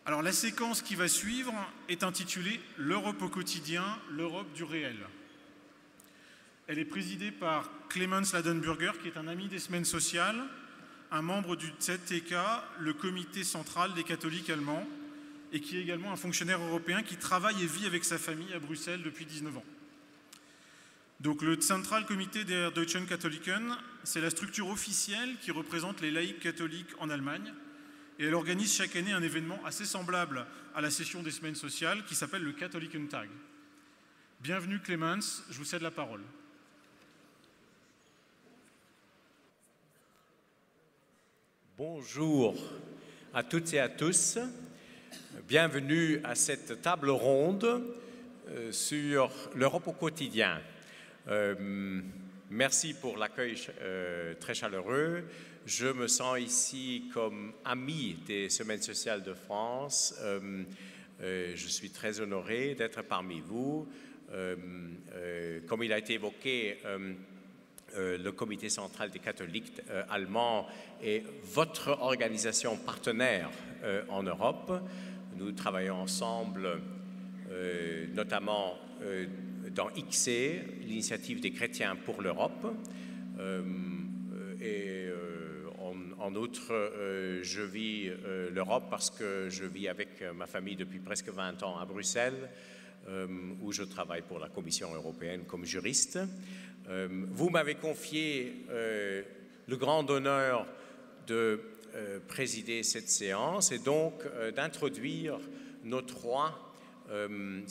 Alors la séquence qui va suivre est intitulée « L'Europe au quotidien, l'Europe du réel ». Elle est présidée par Clemens Ladenburger, qui est un ami des semaines sociales, un membre du ZTK, le comité central des catholiques allemands, et qui est également un fonctionnaire européen qui travaille et vit avec sa famille à Bruxelles depuis 19 ans. Donc le Zentralkomitee der Deutschen Katholiken, c'est la structure officielle qui représente les laïcs catholiques en Allemagne, et elle organise chaque année un événement assez semblable à la session des semaines sociales qui s'appelle le Katholikentag. Bienvenue Clemens, je vous cède la parole. Bonjour à toutes et à tous. Bienvenue à cette table ronde sur l'Europe au quotidien. Merci pour l'accueil très chaleureux. Je me sens ici comme ami des Semaines sociales de France. Je suis très honoré d'être parmi vous. Comme il a été évoqué, le comité central des catholiques allemands est votre organisation partenaire en Europe. Nous travaillons ensemble notamment dans ICSE, l'initiative des chrétiens pour l'Europe. En outre, je vis l'Europe parce que je vis avec ma famille depuis presque 20 ans à Bruxelles, où je travaille pour la Commission européenne comme juriste. Vous m'avez confié le grand honneur de présider cette séance et donc d'introduire nos trois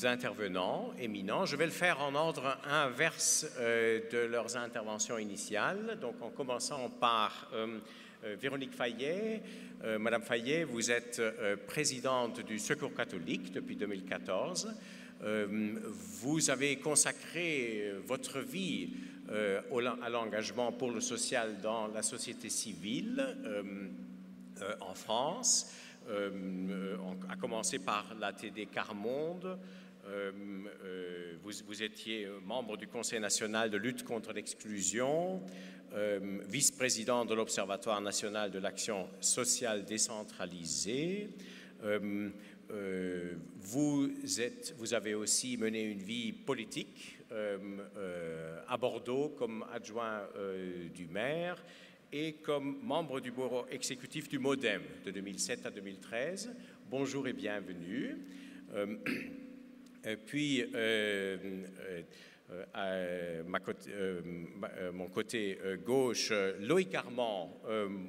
intervenants éminents. Je vais le faire en ordre inverse de leurs interventions initiales, donc en commençant par Véronique Fayet. Madame Fayet, vous êtes présidente du Secours catholique depuis 2014. Vous avez consacré votre vie à l'engagement pour le social dans la société civile en France, à commencer par la TD Carmonde. Vous étiez membre du Conseil national de lutte contre l'exclusion, vice-président de l'Observatoire national de l'action sociale décentralisée. Vous avez aussi mené une vie politique à Bordeaux comme adjoint du maire et comme membre du bureau exécutif du MoDem de 2007 à 2013. Bonjour et bienvenue. Puis, à mon côté gauche, Loïc Armand,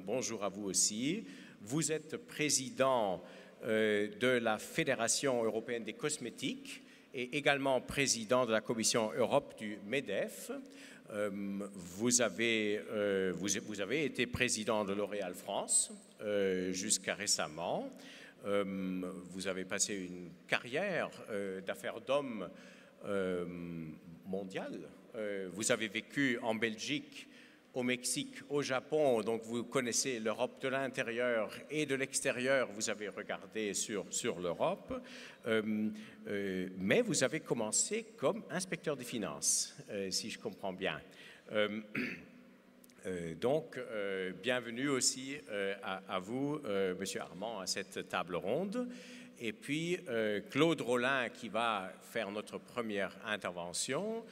bonjour à vous aussi. Vous êtes président de la Fédération européenne des cosmétiques et également président de la Commission Europe du MEDEF. Vous avez été président de L'Oréal France jusqu'à récemment. Vous avez passé une carrière d'affaires d'hommes mondiale. Vous avez vécu en Belgique, au Mexique, au Japon, donc vous connaissez l'Europe de l'intérieur et de l'extérieur, vous avez regardé sur l'Europe, mais vous avez commencé comme inspecteur des finances, si je comprends bien. Donc, bienvenue aussi à vous, Monsieur Armand, à cette table ronde. Et puis, Claude Rollin qui va faire notre première intervention.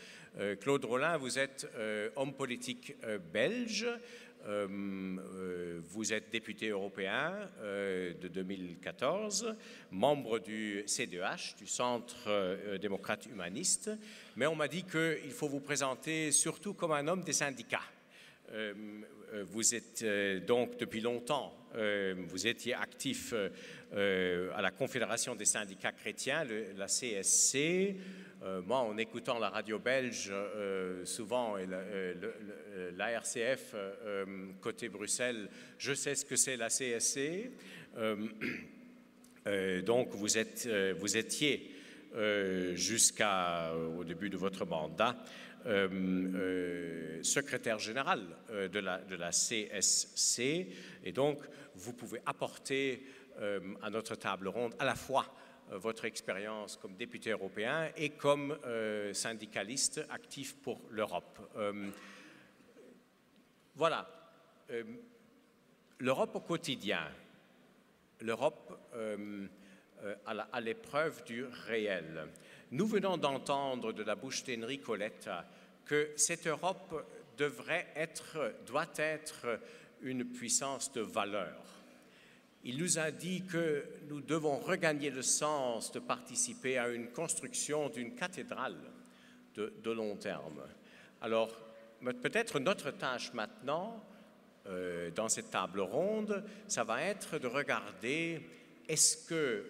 Claude Rollin, vous êtes homme politique belge. Vous êtes député européen de 2014, membre du CDH, du Centre démocrate humaniste. Mais on m'a dit qu'il faut vous présenter surtout comme un homme des syndicats. Vous êtes donc depuis longtemps, vous étiez actif à la Confédération des syndicats chrétiens, la CSC. Moi, en écoutant la radio belge, souvent, l'ARCF côté Bruxelles, je sais ce que c'est la CSC. Donc, vous étiez jusqu'au début de votre mandat secrétaire général de la CSC. Et donc, vous pouvez apporter à notre table ronde à la fois votre expérience comme député européen et comme syndicaliste actif pour l'Europe. Voilà. L'Europe au quotidien. L'Europe à l'épreuve du réel. Nous venons d'entendre de la bouche d'Enrico Letta que cette Europe doit être une puissance de valeur. Il nous a dit que nous devons regagner le sens de participer à une construction d'une cathédrale de long terme. Alors, peut-être notre tâche maintenant, dans cette table ronde, ça va être de regarder, est-ce que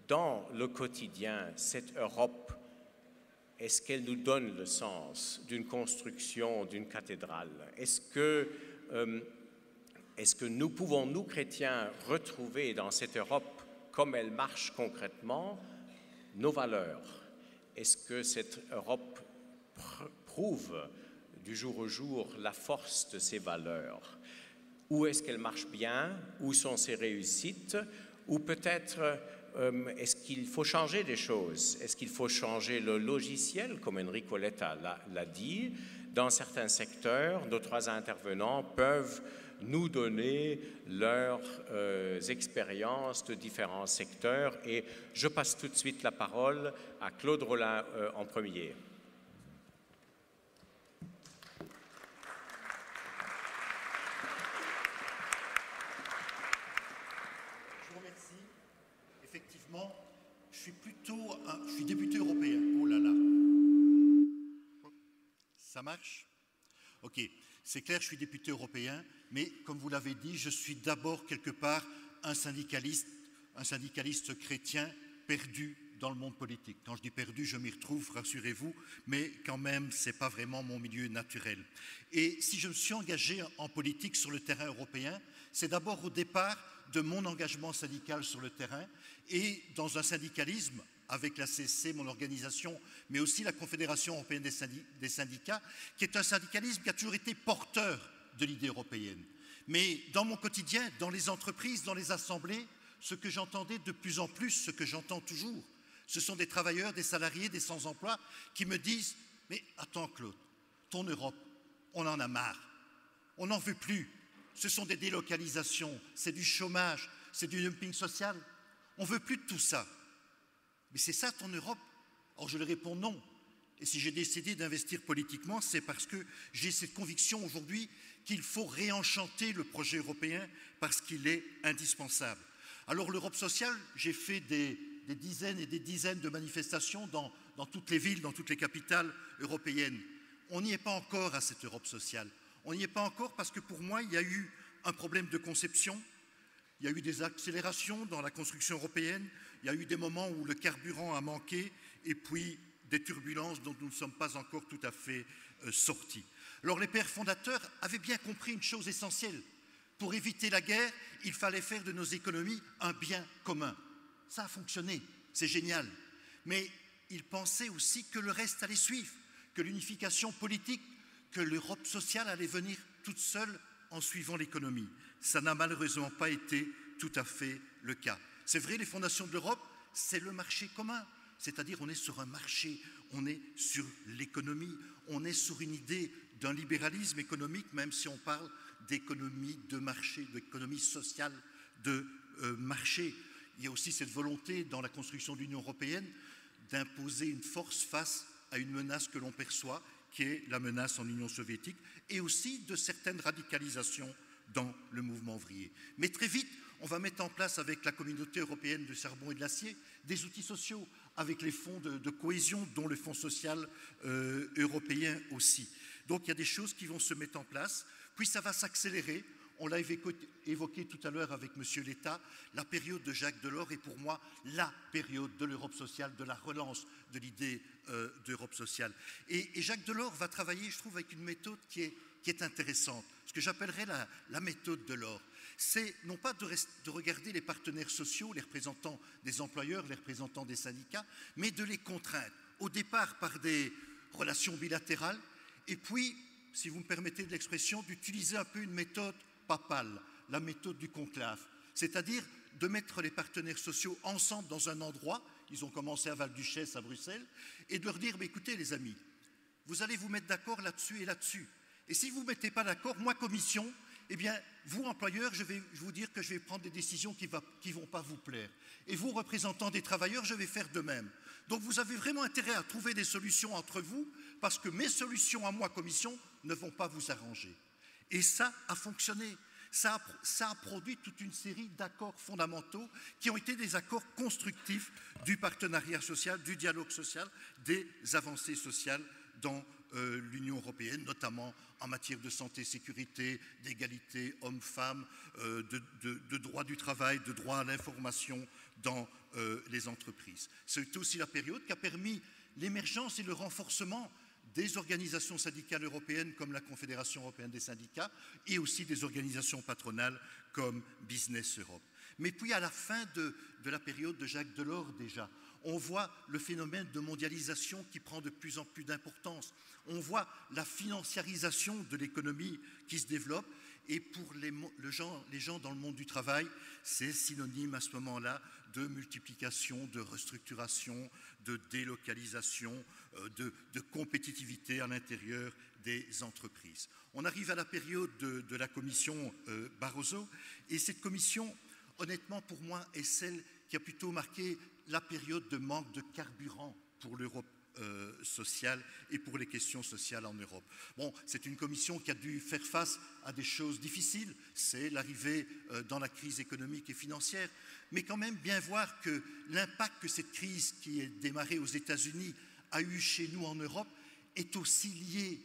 dans le quotidien, cette Europe, est-ce qu'elle nous donne le sens d'une construction d'une cathédrale? Est-ce que nous pouvons, nous chrétiens, retrouver dans cette Europe, comme elle marche concrètement, nos valeurs? Est-ce que cette Europe prouve du jour au jour la force de ses valeurs? Où est-ce qu'elle marche bien? Où sont ses réussites? Ou peut-être est-ce qu'il faut changer des choses? Est-ce qu'il faut changer le logiciel, comme Enrico Letta l'a dit? Dans certains secteurs, nos trois intervenants peuvent nous donner leurs expériences de différents secteurs. Et je passe tout de suite la parole à Claude Rollin en premier. Je vous remercie. Effectivement, je suis député européen. Oh là là. Ça marche? Ok. C'est clair, je suis député européen, mais comme vous l'avez dit, je suis d'abord quelque part un syndicaliste chrétien perdu dans le monde politique. Quand je dis perdu, je m'y retrouve, rassurez-vous, mais quand même, ce n'est pas vraiment mon milieu naturel. Et si je me suis engagé en politique sur le terrain européen, c'est d'abord au départ de mon engagement syndical sur le terrain et dans un syndicalisme avec la CSC, mon organisation, mais aussi la Confédération européenne des syndicats, qui est un syndicalisme qui a toujours été porteur de l'idée européenne. Mais dans mon quotidien, dans les entreprises, dans les assemblées, ce que j'entendais de plus en plus, ce que j'entends toujours, ce sont des travailleurs, des salariés, des sans-emploi qui me disent « Mais attends Claude, ton Europe, on en a marre, on n'en veut plus, ce sont des délocalisations, c'est du chômage, c'est du dumping social, on ne veut plus de tout ça. » Mais c'est ça ton Europe? Alors je leur réponds non. Et si j'ai décidé d'investir politiquement, c'est parce que j'ai cette conviction aujourd'hui qu'il faut réenchanter le projet européen parce qu'il est indispensable. Alors l'Europe sociale, j'ai fait des dizaines et des dizaines de manifestations dans toutes les villes, dans toutes les capitales européennes. On n'y est pas encore à cette Europe sociale. On n'y est pas encore parce que pour moi, il y a eu un problème de conception. Il y a eu des accélérations dans la construction européenne, il y a eu des moments où le carburant a manqué et puis des turbulences dont nous ne sommes pas encore tout à fait sortis. Alors les pères fondateurs avaient bien compris une chose essentielle. Pour éviter la guerre, il fallait faire de nos économies un bien commun. Ça a fonctionné, c'est génial. Mais ils pensaient aussi que le reste allait suivre, que l'unification politique, que l'Europe sociale allait venir toute seule en suivant l'économie. Ça n'a malheureusement pas été tout à fait le cas. C'est vrai, les fondations de l'Europe, c'est le marché commun. C'est-à-dire, on est sur un marché, on est sur l'économie, on est sur une idée d'un libéralisme économique, même si on parle d'économie de marché, d'économie sociale de marché. Il y a aussi cette volonté dans la construction de l'Union européenne d'imposer une force face à une menace que l'on perçoit, qui est la menace en Union soviétique, et aussi de certaines radicalisations dans le mouvement ouvrier. Mais très vite, on va mettre en place avec la communauté européenne du charbon et de l'acier des outils sociaux, avec les fonds de cohésion, dont le Fonds social européen aussi. Donc il y a des choses qui vont se mettre en place, puis ça va s'accélérer. On l'a évoqué tout à l'heure avec M. Letta, la période de Jacques Delors est pour moi la période de l'Europe sociale, de la relance de l'idée d'Europe sociale. Et Jacques Delors va travailler, je trouve, avec une méthode qui est intéressante, ce que j'appellerais la méthode Delors. C'est non pas de regarder les partenaires sociaux, les représentants des employeurs, les représentants des syndicats, mais de les contraindre, au départ par des relations bilatérales, et puis, si vous me permettez de l'expression, d'utiliser un peu une méthode papale, la méthode du conclave, c'est-à-dire de mettre les partenaires sociaux ensemble dans un endroit, ils ont commencé à Val-Duchesse, à Bruxelles, et de leur dire, mais écoutez les amis, vous allez vous mettre d'accord là-dessus et là-dessus. Et si vous ne vous mettez pas d'accord, moi, Commission, eh bien, vous, employeurs, je vais vous dire que je vais prendre des décisions qui ne vont pas vous plaire. Et vous, représentants des travailleurs, je vais faire de même. Donc vous avez vraiment intérêt à trouver des solutions entre vous, parce que mes solutions à moi, Commission, ne vont pas vous arranger. Et ça a fonctionné. Ça a produit toute une série d'accords fondamentaux qui ont été des accords constructifs du partenariat social, du dialogue social, des avancées sociales dans l'Union européenne, notamment en matière de santé, sécurité, d'égalité hommes-femmes, de droit du travail, de droit à l'information dans les entreprises. C'est aussi la période qui a permis l'émergence et le renforcement des organisations syndicales européennes comme la Confédération européenne des syndicats et aussi des organisations patronales comme Business Europe. Mais puis à la fin de la période de Jacques Delors déjà, on voit le phénomène de mondialisation qui prend de plus en plus d'importance. On voit la financiarisation de l'économie qui se développe et pour les gens dans le monde du travail, c'est synonyme à ce moment-là de multiplication, de restructuration, de délocalisation, de compétitivité à l'intérieur des entreprises. On arrive à la période de la commission Barroso et cette commission, honnêtement pour moi, est celle qui a plutôt marqué la période de manque de carburant pour l'Europe sociale et pour les questions sociales en Europe. Bon, c'est une commission qui a dû faire face à des choses difficiles, c'est l'arrivée dans la crise économique et financière, mais quand même bien voir que l'impact que cette crise qui est démarrée aux États-Unis a eu chez nous en Europe est aussi lié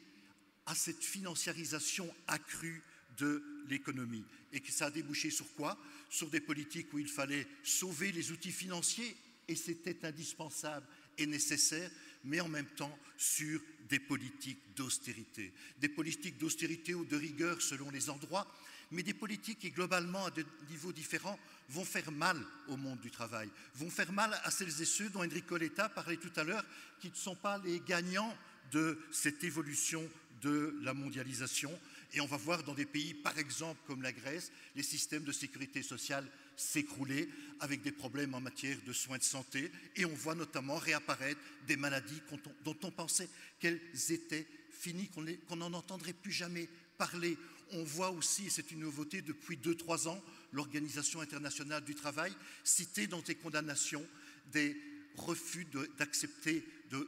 à cette financiarisation accrue de l'économie et que ça a débouché sur quoi? Sur des politiques où il fallait sauver les outils financiers et c'était indispensable et nécessaire, mais en même temps sur des politiques d'austérité. Des politiques d'austérité ou de rigueur selon les endroits, mais des politiques qui globalement à des niveaux différents vont faire mal au monde du travail, vont faire mal à celles et ceux dont Enrico Letta parlait tout à l'heure, qui ne sont pas les gagnants de cette évolution de la mondialisation. Et on va voir dans des pays, par exemple comme la Grèce, les systèmes de sécurité sociale s'écrouler avec des problèmes en matière de soins de santé. Et on voit notamment réapparaître des maladies dont on pensait qu'elles étaient finies, qu'on n'en entendrait plus jamais parler. On voit aussi, et c'est une nouveauté depuis 2-3 ans, l'Organisation internationale du travail citer dans ses condamnations des refus d'accepter de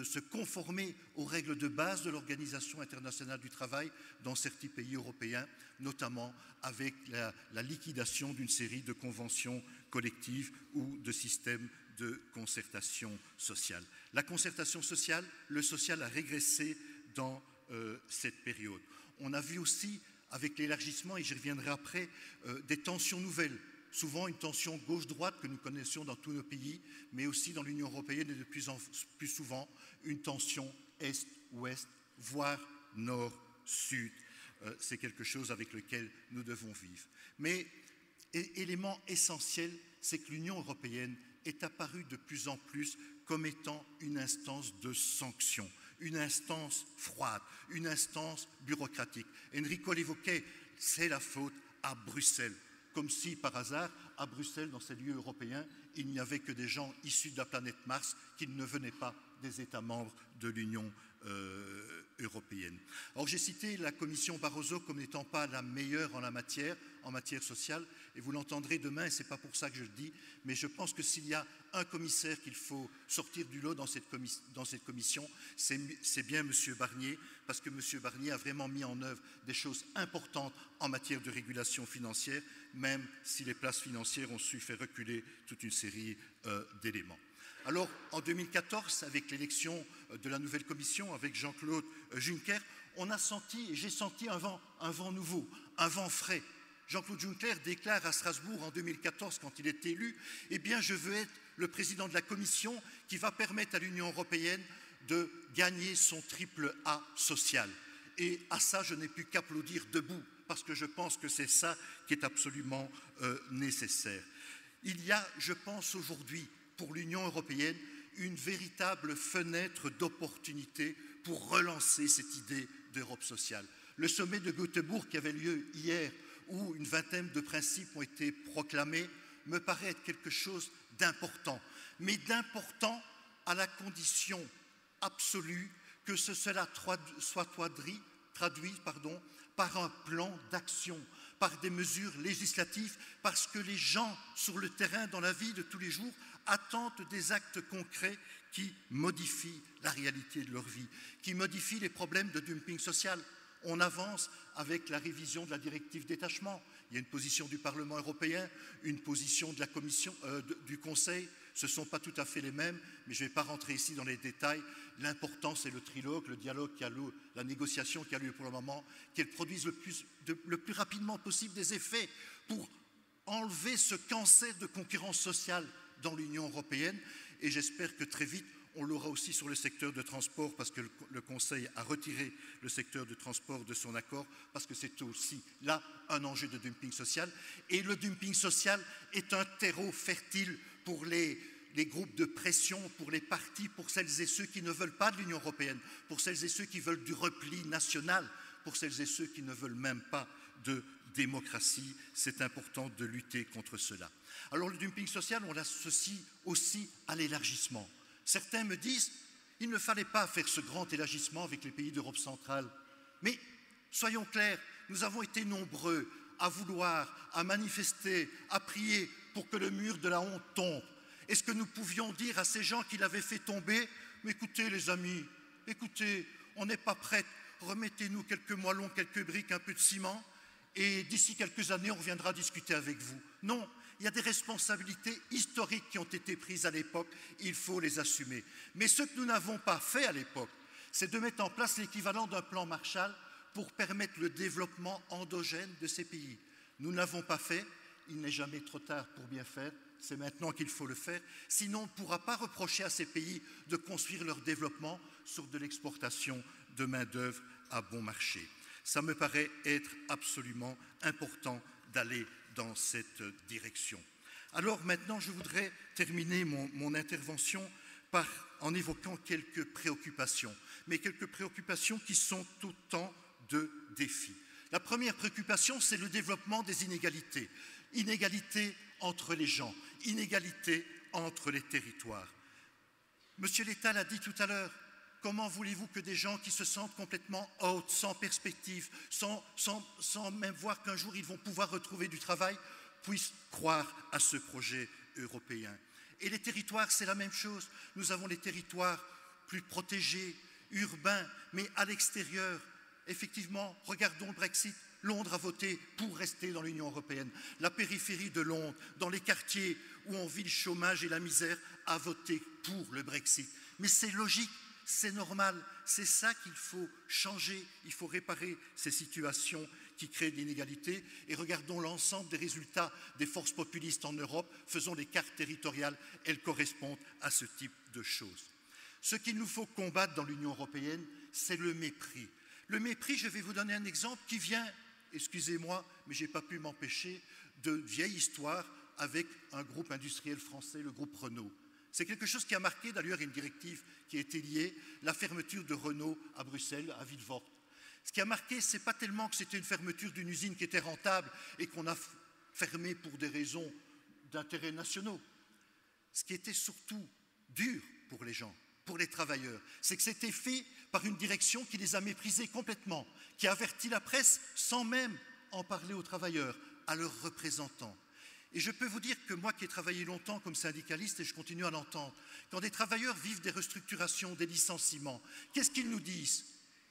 se conformer aux règles de base de l'Organisation internationale du travail dans certains pays européens, notamment avec la liquidation d'une série de conventions collectives ou de systèmes de concertation sociale. La concertation sociale, le social a régressé dans cette période. On a vu aussi, avec l'élargissement, et j'y reviendrai après, des tensions nouvelles. Souvent une tension gauche-droite que nous connaissions dans tous nos pays, mais aussi dans l'Union européenne et de plus en plus souvent une tension est-ouest, voire nord-sud. C'est quelque chose avec lequel nous devons vivre. Mais élément essentiel, c'est que l'Union européenne est apparue de plus en plus comme étant une instance de sanction, une instance froide, une instance bureaucratique. Enrico l'évoquait, c'est la faute à Bruxelles. Comme si, par hasard, à Bruxelles, dans ces lieux européens, il n'y avait que des gens issus de la planète Mars qui ne venaient pas des États membres de l'Union européenne. Alors j'ai cité la commission Barroso comme n'étant pas la meilleure en matière sociale, et vous l'entendrez demain, et ce n'est pas pour ça que je le dis, mais je pense que s'il y a un commissaire qu'il faut sortir du lot dans cette commission, c'est bien M. Barnier, parce que M. Barnier a vraiment mis en œuvre des choses importantes en matière de régulation financière, même si les places financières ont su faire reculer toute une série d'éléments. Alors, en 2014, avec l'élection de la nouvelle commission, avec Jean-Claude Juncker, on a senti, et j'ai senti un vent nouveau, un vent frais. Jean-Claude Juncker déclare à Strasbourg en 2014, quand il est élu, « Eh bien, je veux être le président de la Commission qui va permettre à l'Union européenne de gagner son triple A social. » Et à ça, je n'ai pu qu'applaudir debout, parce que je pense que c'est ça qui est absolument nécessaire. Il y a, je pense aujourd'hui, pour l'Union européenne, une véritable fenêtre d'opportunité pour relancer cette idée d'Europe sociale. Le sommet de Göteborg qui avait lieu hier, où une vingtaine de principes ont été proclamés, me paraît être quelque chose d'important, mais d'important à la condition absolue que cela soit traduit par un plan d'action, par des mesures législatives, parce que les gens sur le terrain, dans la vie de tous les jours, attendent des actes concrets qui modifient la réalité de leur vie, qui modifient les problèmes de dumping social. On avance avec la révision de la directive détachement. Il y a une position du Parlement européen, une position de la Commission, du Conseil. Ce ne sont pas tout à fait les mêmes, mais je ne vais pas rentrer ici dans les détails. L'important, c'est le trilogue, le dialogue qui a lieu, la négociation qui a lieu pour le moment, qu'elle produise le plus rapidement possible des effets pour enlever ce cancer de concurrence sociale dans l'Union européenne. Et j'espère que très vite, on l'aura aussi sur le secteur de transport, parce que le Conseil a retiré le secteur de transport de son accord, parce que c'est aussi là un enjeu de dumping social. Et le dumping social est un terreau fertile pour les groupes de pression, pour les partis, pour celles et ceux qui ne veulent pas de l'Union européenne, pour celles et ceux qui veulent du repli national, pour celles et ceux qui ne veulent même pas de démocratie. C'est important de lutter contre cela. Alors le dumping social, on l'associe aussi à l'élargissement. Certains me disent qu'il ne fallait pas faire ce grand élargissement avec les pays d'Europe centrale. Mais soyons clairs, nous avons été nombreux à vouloir, à manifester, à prier pour que le mur de la honte tombe. Est-ce que nous pouvions dire à ces gens qui l'avaient fait tomber, mais écoutez les amis, écoutez, on n'est pas prêts, remettez-nous quelques moellons, quelques briques, un peu de ciment, et d'ici quelques années, on reviendra discuter avec vous. Non, il y a des responsabilités historiques qui ont été prises à l'époque, il faut les assumer. Mais ce que nous n'avons pas fait à l'époque, c'est de mettre en place l'équivalent d'un plan Marshall pour permettre le développement endogène de ces pays. Nous ne l'avons pas fait, il n'est jamais trop tard pour bien faire, c'est maintenant qu'il faut le faire, sinon on ne pourra pas reprocher à ces pays de construire leur développement sur de l'exportation de main-d'œuvre à bon marché. Ça me paraît être absolument important d'aller dans cette direction. Alors maintenant, je voudrais terminer mon intervention en évoquant quelques préoccupations, mais quelques préoccupations qui sont autant de défis. La première préoccupation, c'est le développement des inégalités. Inégalités entre les gens, inégalités entre les territoires. Monsieur Lettal l'a dit tout à l'heure, comment voulez-vous que des gens qui se sentent complètement out, sans perspective, sans même voir qu'un jour ils vont pouvoir retrouver du travail, puissent croire à ce projet européen? Et les territoires, c'est la même chose. Nous avons les territoires plus protégés, urbains, mais à l'extérieur. Effectivement, regardons le Brexit. Londres a voté pour rester dans l'Union européenne. La périphérie de Londres, dans les quartiers où on vit le chômage et la misère, a voté pour le Brexit. Mais c'est logique, c'est normal, c'est ça qu'il faut changer. Il faut réparer ces situations qui créent de l'inégalité. Et regardons l'ensemble des résultats des forces populistes en Europe. Faisons les cartes territoriales, elles correspondent à ce type de choses. Ce qu'il nous faut combattre dans l'Union européenne, c'est le mépris. Le mépris, je vais vous donner un exemple qui vient, excusez-moi, mais je n'ai pas pu m'empêcher, de vieille histoire avec un groupe industriel français, le groupe Renault. C'est quelque chose qui a marqué d'ailleurs une directive qui a été liée, la fermeture de Renault à Bruxelles, à Vilvoorde. Ce qui a marqué, ce n'est pas tellement que c'était une fermeture d'une usine qui était rentable et qu'on a fermé pour des raisons d'intérêt nationaux. Ce qui était surtout dur pour les gens, pour les travailleurs, c'est que c'était fait par une direction qui les a méprisés complètement, qui a averti la presse sans même en parler aux travailleurs, à leurs représentants. Et je peux vous dire que moi qui ai travaillé longtemps comme syndicaliste, et je continue à l'entendre, quand des travailleurs vivent des restructurations, des licenciements, qu'est-ce qu'ils nous disent?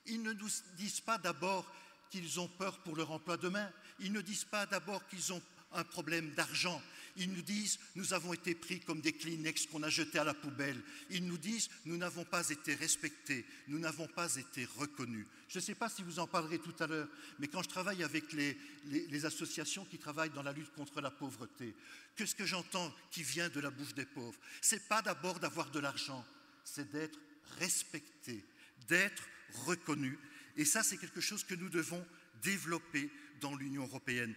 Ils ne nous disent pas d'abord qu'ils ont peur pour leur emploi demain, ils ne disent pas d'abord qu'ils ont un problème d'argent, ils nous disent « nous avons été pris comme des Kleenex qu'on a jetés à la poubelle », ils nous disent « nous n'avons pas été respectés, nous n'avons pas été reconnus ». Je ne sais pas si vous en parlerez tout à l'heure, mais quand je travaille avec les associations qui travaillent dans la lutte contre la pauvreté, qu'est-ce que j'entends qui vient de la bouche des pauvres? Ce n'est pas d'abord d'avoir de l'argent, c'est d'être respecté, d'être reconnu. Et ça, c'est quelque chose que nous devons développer dans l'Union européenne.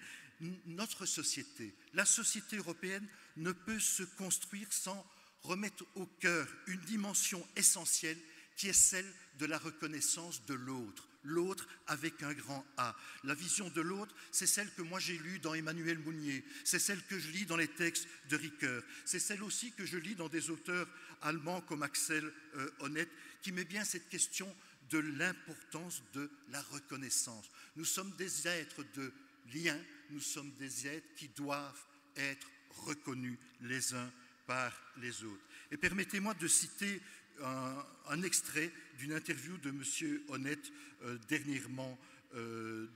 Notre société, la société européenne, ne peut se construire sans remettre au cœur une dimension essentielle qui est celle de la reconnaissance de l'autre. L'autre avec un grand A. La vision de l'autre, c'est celle que moi j'ai lue dans Emmanuel Mounier, c'est celle que je lis dans les textes de Ricoeur, c'est celle aussi que je lis dans des auteurs allemands comme Axel Honneth, qui met bien cette question de l'importance de la reconnaissance. Nous sommes des êtres de lien, nous sommes des êtres qui doivent être reconnus les uns par les autres. Et permettez-moi de citer un extrait d'une interview de M. Honneth dernièrement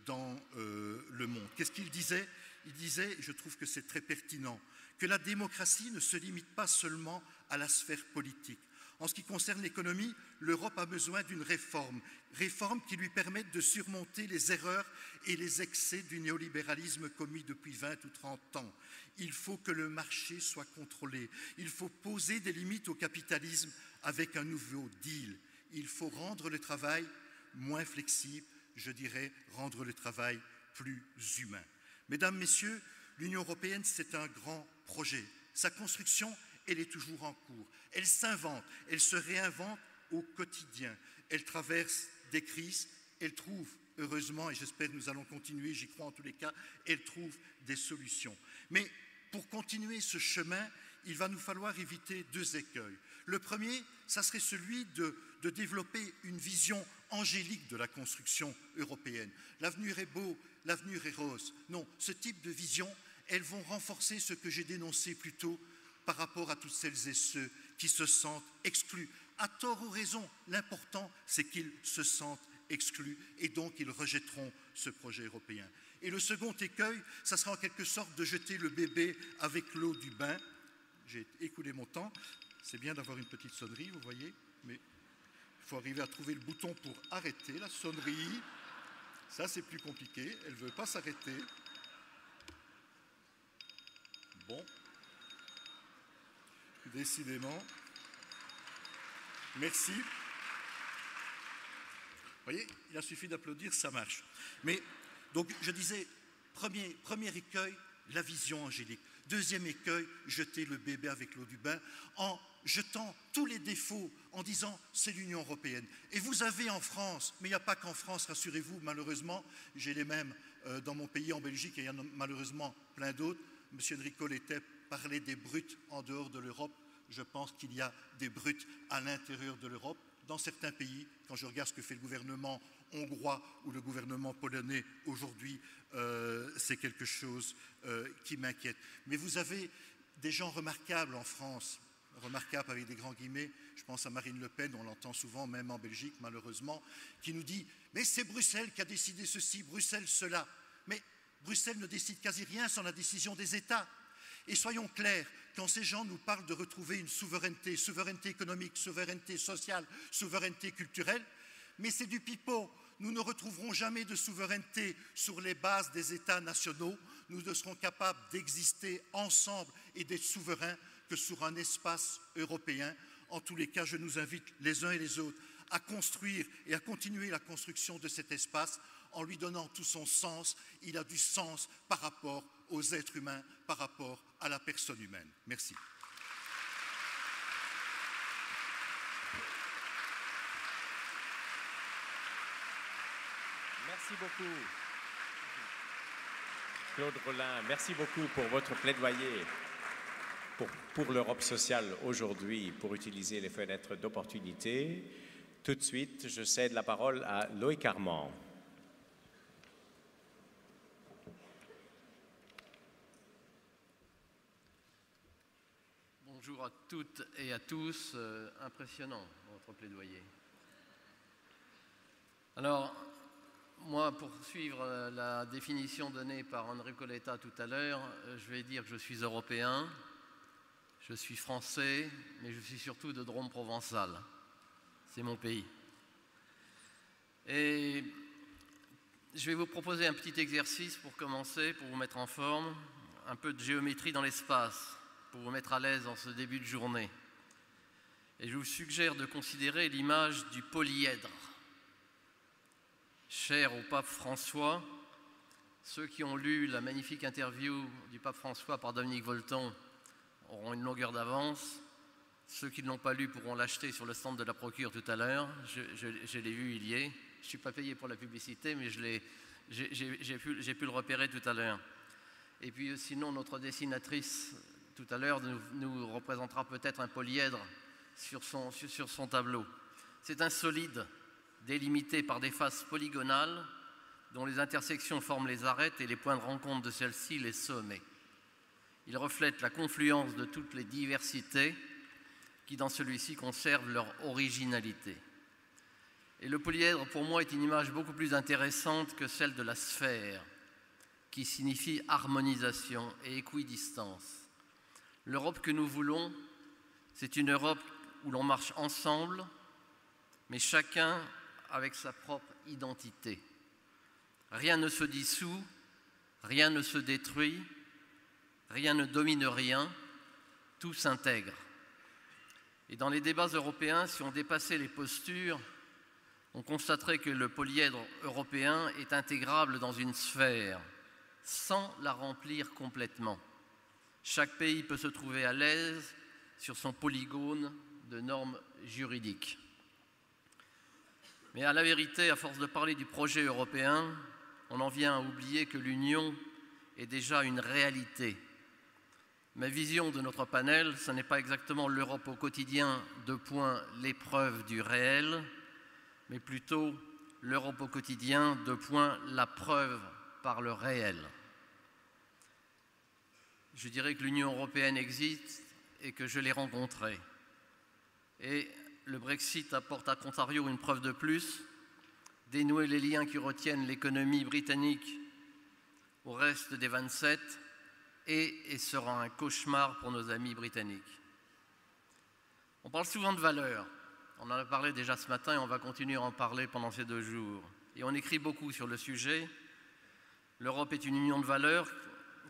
dans Le Monde. Qu'est-ce qu'il disait? Il disait, je trouve que c'est très pertinent, que la démocratie ne se limite pas seulement à la sphère politique. En ce qui concerne l'économie, l'Europe a besoin d'une réforme qui lui permette de surmonter les erreurs et les excès du néolibéralisme commis depuis 20 ou 30 ans. Il faut que le marché soit contrôlé. Il faut poser des limites au capitalisme avec un nouveau deal. Il faut rendre le travail moins flexible, je dirais rendre le travail plus humain. Mesdames, Messieurs, l'Union européenne, c'est un grand projet. Sa construction, elle est toujours en cours. Elle s'invente, elle se réinvente au quotidien. Elle traverse des crises, elle trouve, heureusement, et j'espère que nous allons continuer, j'y crois en tous les cas, elle trouve des solutions. Mais pour continuer ce chemin, il va nous falloir éviter 2 écueils. Le premier, ça serait celui de développer une vision angélique de la construction européenne. L'avenir est beau, l'avenir est rose. Non, ce type de vision, elles vont renforcer ce que j'ai dénoncé plus tôt par rapport à toutes celles et ceux qui se sentent exclus. À tort ou raison, l'important, c'est qu'ils se sentent exclus et donc ils rejetteront ce projet européen. Et le second écueil, ça sera en quelque sorte de jeter le bébé avec l'eau du bain. J'ai écoulé mon temps. C'est bien d'avoir une petite sonnerie, vous voyez, mais il faut arriver à trouver le bouton pour arrêter la sonnerie. Ça, c'est plus compliqué. Elle ne veut pas s'arrêter. Bon. Décidément. Merci. Vous voyez, il a suffi d'applaudir, ça marche. Mais, donc, je disais, premier écueil, la vision angélique. Deuxième écueil, jeter le bébé avec l'eau du bain en jetant tous les défauts, en disant c'est l'Union européenne. Et vous avez en France, mais il n'y a pas qu'en France, rassurez-vous, malheureusement, j'ai les mêmes dans mon pays, en Belgique, et il y en a malheureusement plein d'autres. M. Enrico Letta parlait des brutes en dehors de l'Europe. Je pense qu'il y a des brutes à l'intérieur de l'Europe. Dans certains pays, quand je regarde ce que fait le gouvernement hongrois ou le gouvernement polonais aujourd'hui, c'est quelque chose qui m'inquiète. Mais vous avez des gens remarquables en France, remarquables avec des grands guillemets, je pense à Marine Le Pen, on l'entend souvent, même en Belgique malheureusement, qui nous dit « mais c'est Bruxelles qui a décidé ceci, Bruxelles cela ». Mais Bruxelles ne décide quasi rien sans la décision des États. Et soyons clairs, quand ces gens nous parlent de retrouver une souveraineté, souveraineté économique, souveraineté sociale, souveraineté culturelle, mais c'est du pipeau. Nous ne retrouverons jamais de souveraineté sur les bases des États nationaux. Nous ne serons capables d'exister ensemble et d'être souverains que sur un espace européen. En tous les cas, je nous invite les uns et les autres à construire et à continuer la construction de cet espace en lui donnant tout son sens. Il a du sens par rapport aux êtres humains, par rapport à la personne humaine. Merci. Merci beaucoup. Claude Rolin, merci beaucoup pour votre plaidoyer pour l'Europe sociale aujourd'hui, pour utiliser les fenêtres d'opportunité. Tout de suite, je cède la parole à Loïc Armand. Bonjour à toutes et à tous. Impressionnant, votre plaidoyer. Alors, moi, pour suivre la définition donnée par Enrico Letta tout à l'heure, je vais dire que je suis européen, je suis français, mais je suis surtout de Drôme provençal. C'est mon pays. Et je vais vous proposer un petit exercice pour commencer, pour vous mettre en forme, un peu de géométrie dans l'espace, pour vous mettre à l'aise en ce début de journée. Et je vous suggère de considérer l'image du polyèdre. Cher au pape François, ceux qui ont lu la magnifique interview du pape François par Dominique Volton auront une longueur d'avance. Ceux qui ne l'ont pas lu pourront l'acheter sur le stand de la Procure tout à l'heure. Je l'ai vu, il y est. Je ne suis pas payé pour la publicité, mais j'ai pu le repérer tout à l'heure. Et puis sinon, notre dessinatrice tout à l'heure nous représentera peut-être un polyèdre sur son tableau. C'est un solide, délimitées par des faces polygonales dont les intersections forment les arêtes et les points de rencontre de celles-ci les sommets. Il reflète la confluence de toutes les diversités qui, dans celui-ci, conservent leur originalité. Et le polyèdre, pour moi, est une image beaucoup plus intéressante que celle de la sphère, qui signifie harmonisation et équidistance. L'Europe que nous voulons, c'est une Europe où l'on marche ensemble, mais chacun avec sa propre identité. Rien ne se dissout, rien ne se détruit, rien ne domine rien, tout s'intègre. Et dans les débats européens, si on dépassait les postures, on constaterait que le polyèdre européen est intégrable dans une sphère, sans la remplir complètement. Chaque pays peut se trouver à l'aise sur son polygone de normes juridiques. Mais à la vérité, à force de parler du projet européen, on en vient à oublier que l'Union est déjà une réalité. Ma vision de notre panel, ce n'est pas exactement l'Europe au quotidien, l'épreuve du réel, mais plutôt l'Europe au quotidien, la preuve par le réel. Je dirais que l'Union européenne existe et que je l'ai rencontrée. Et le Brexit apporte à contrario une preuve de plus, dénouer les liens qui retiennent l'économie britannique au reste des 27 et sera un cauchemar pour nos amis britanniques. On parle souvent de valeurs. On en a parlé déjà ce matin et on va continuer à en parler pendant ces 2 jours. Et on écrit beaucoup sur le sujet. L'Europe est une union de valeurs,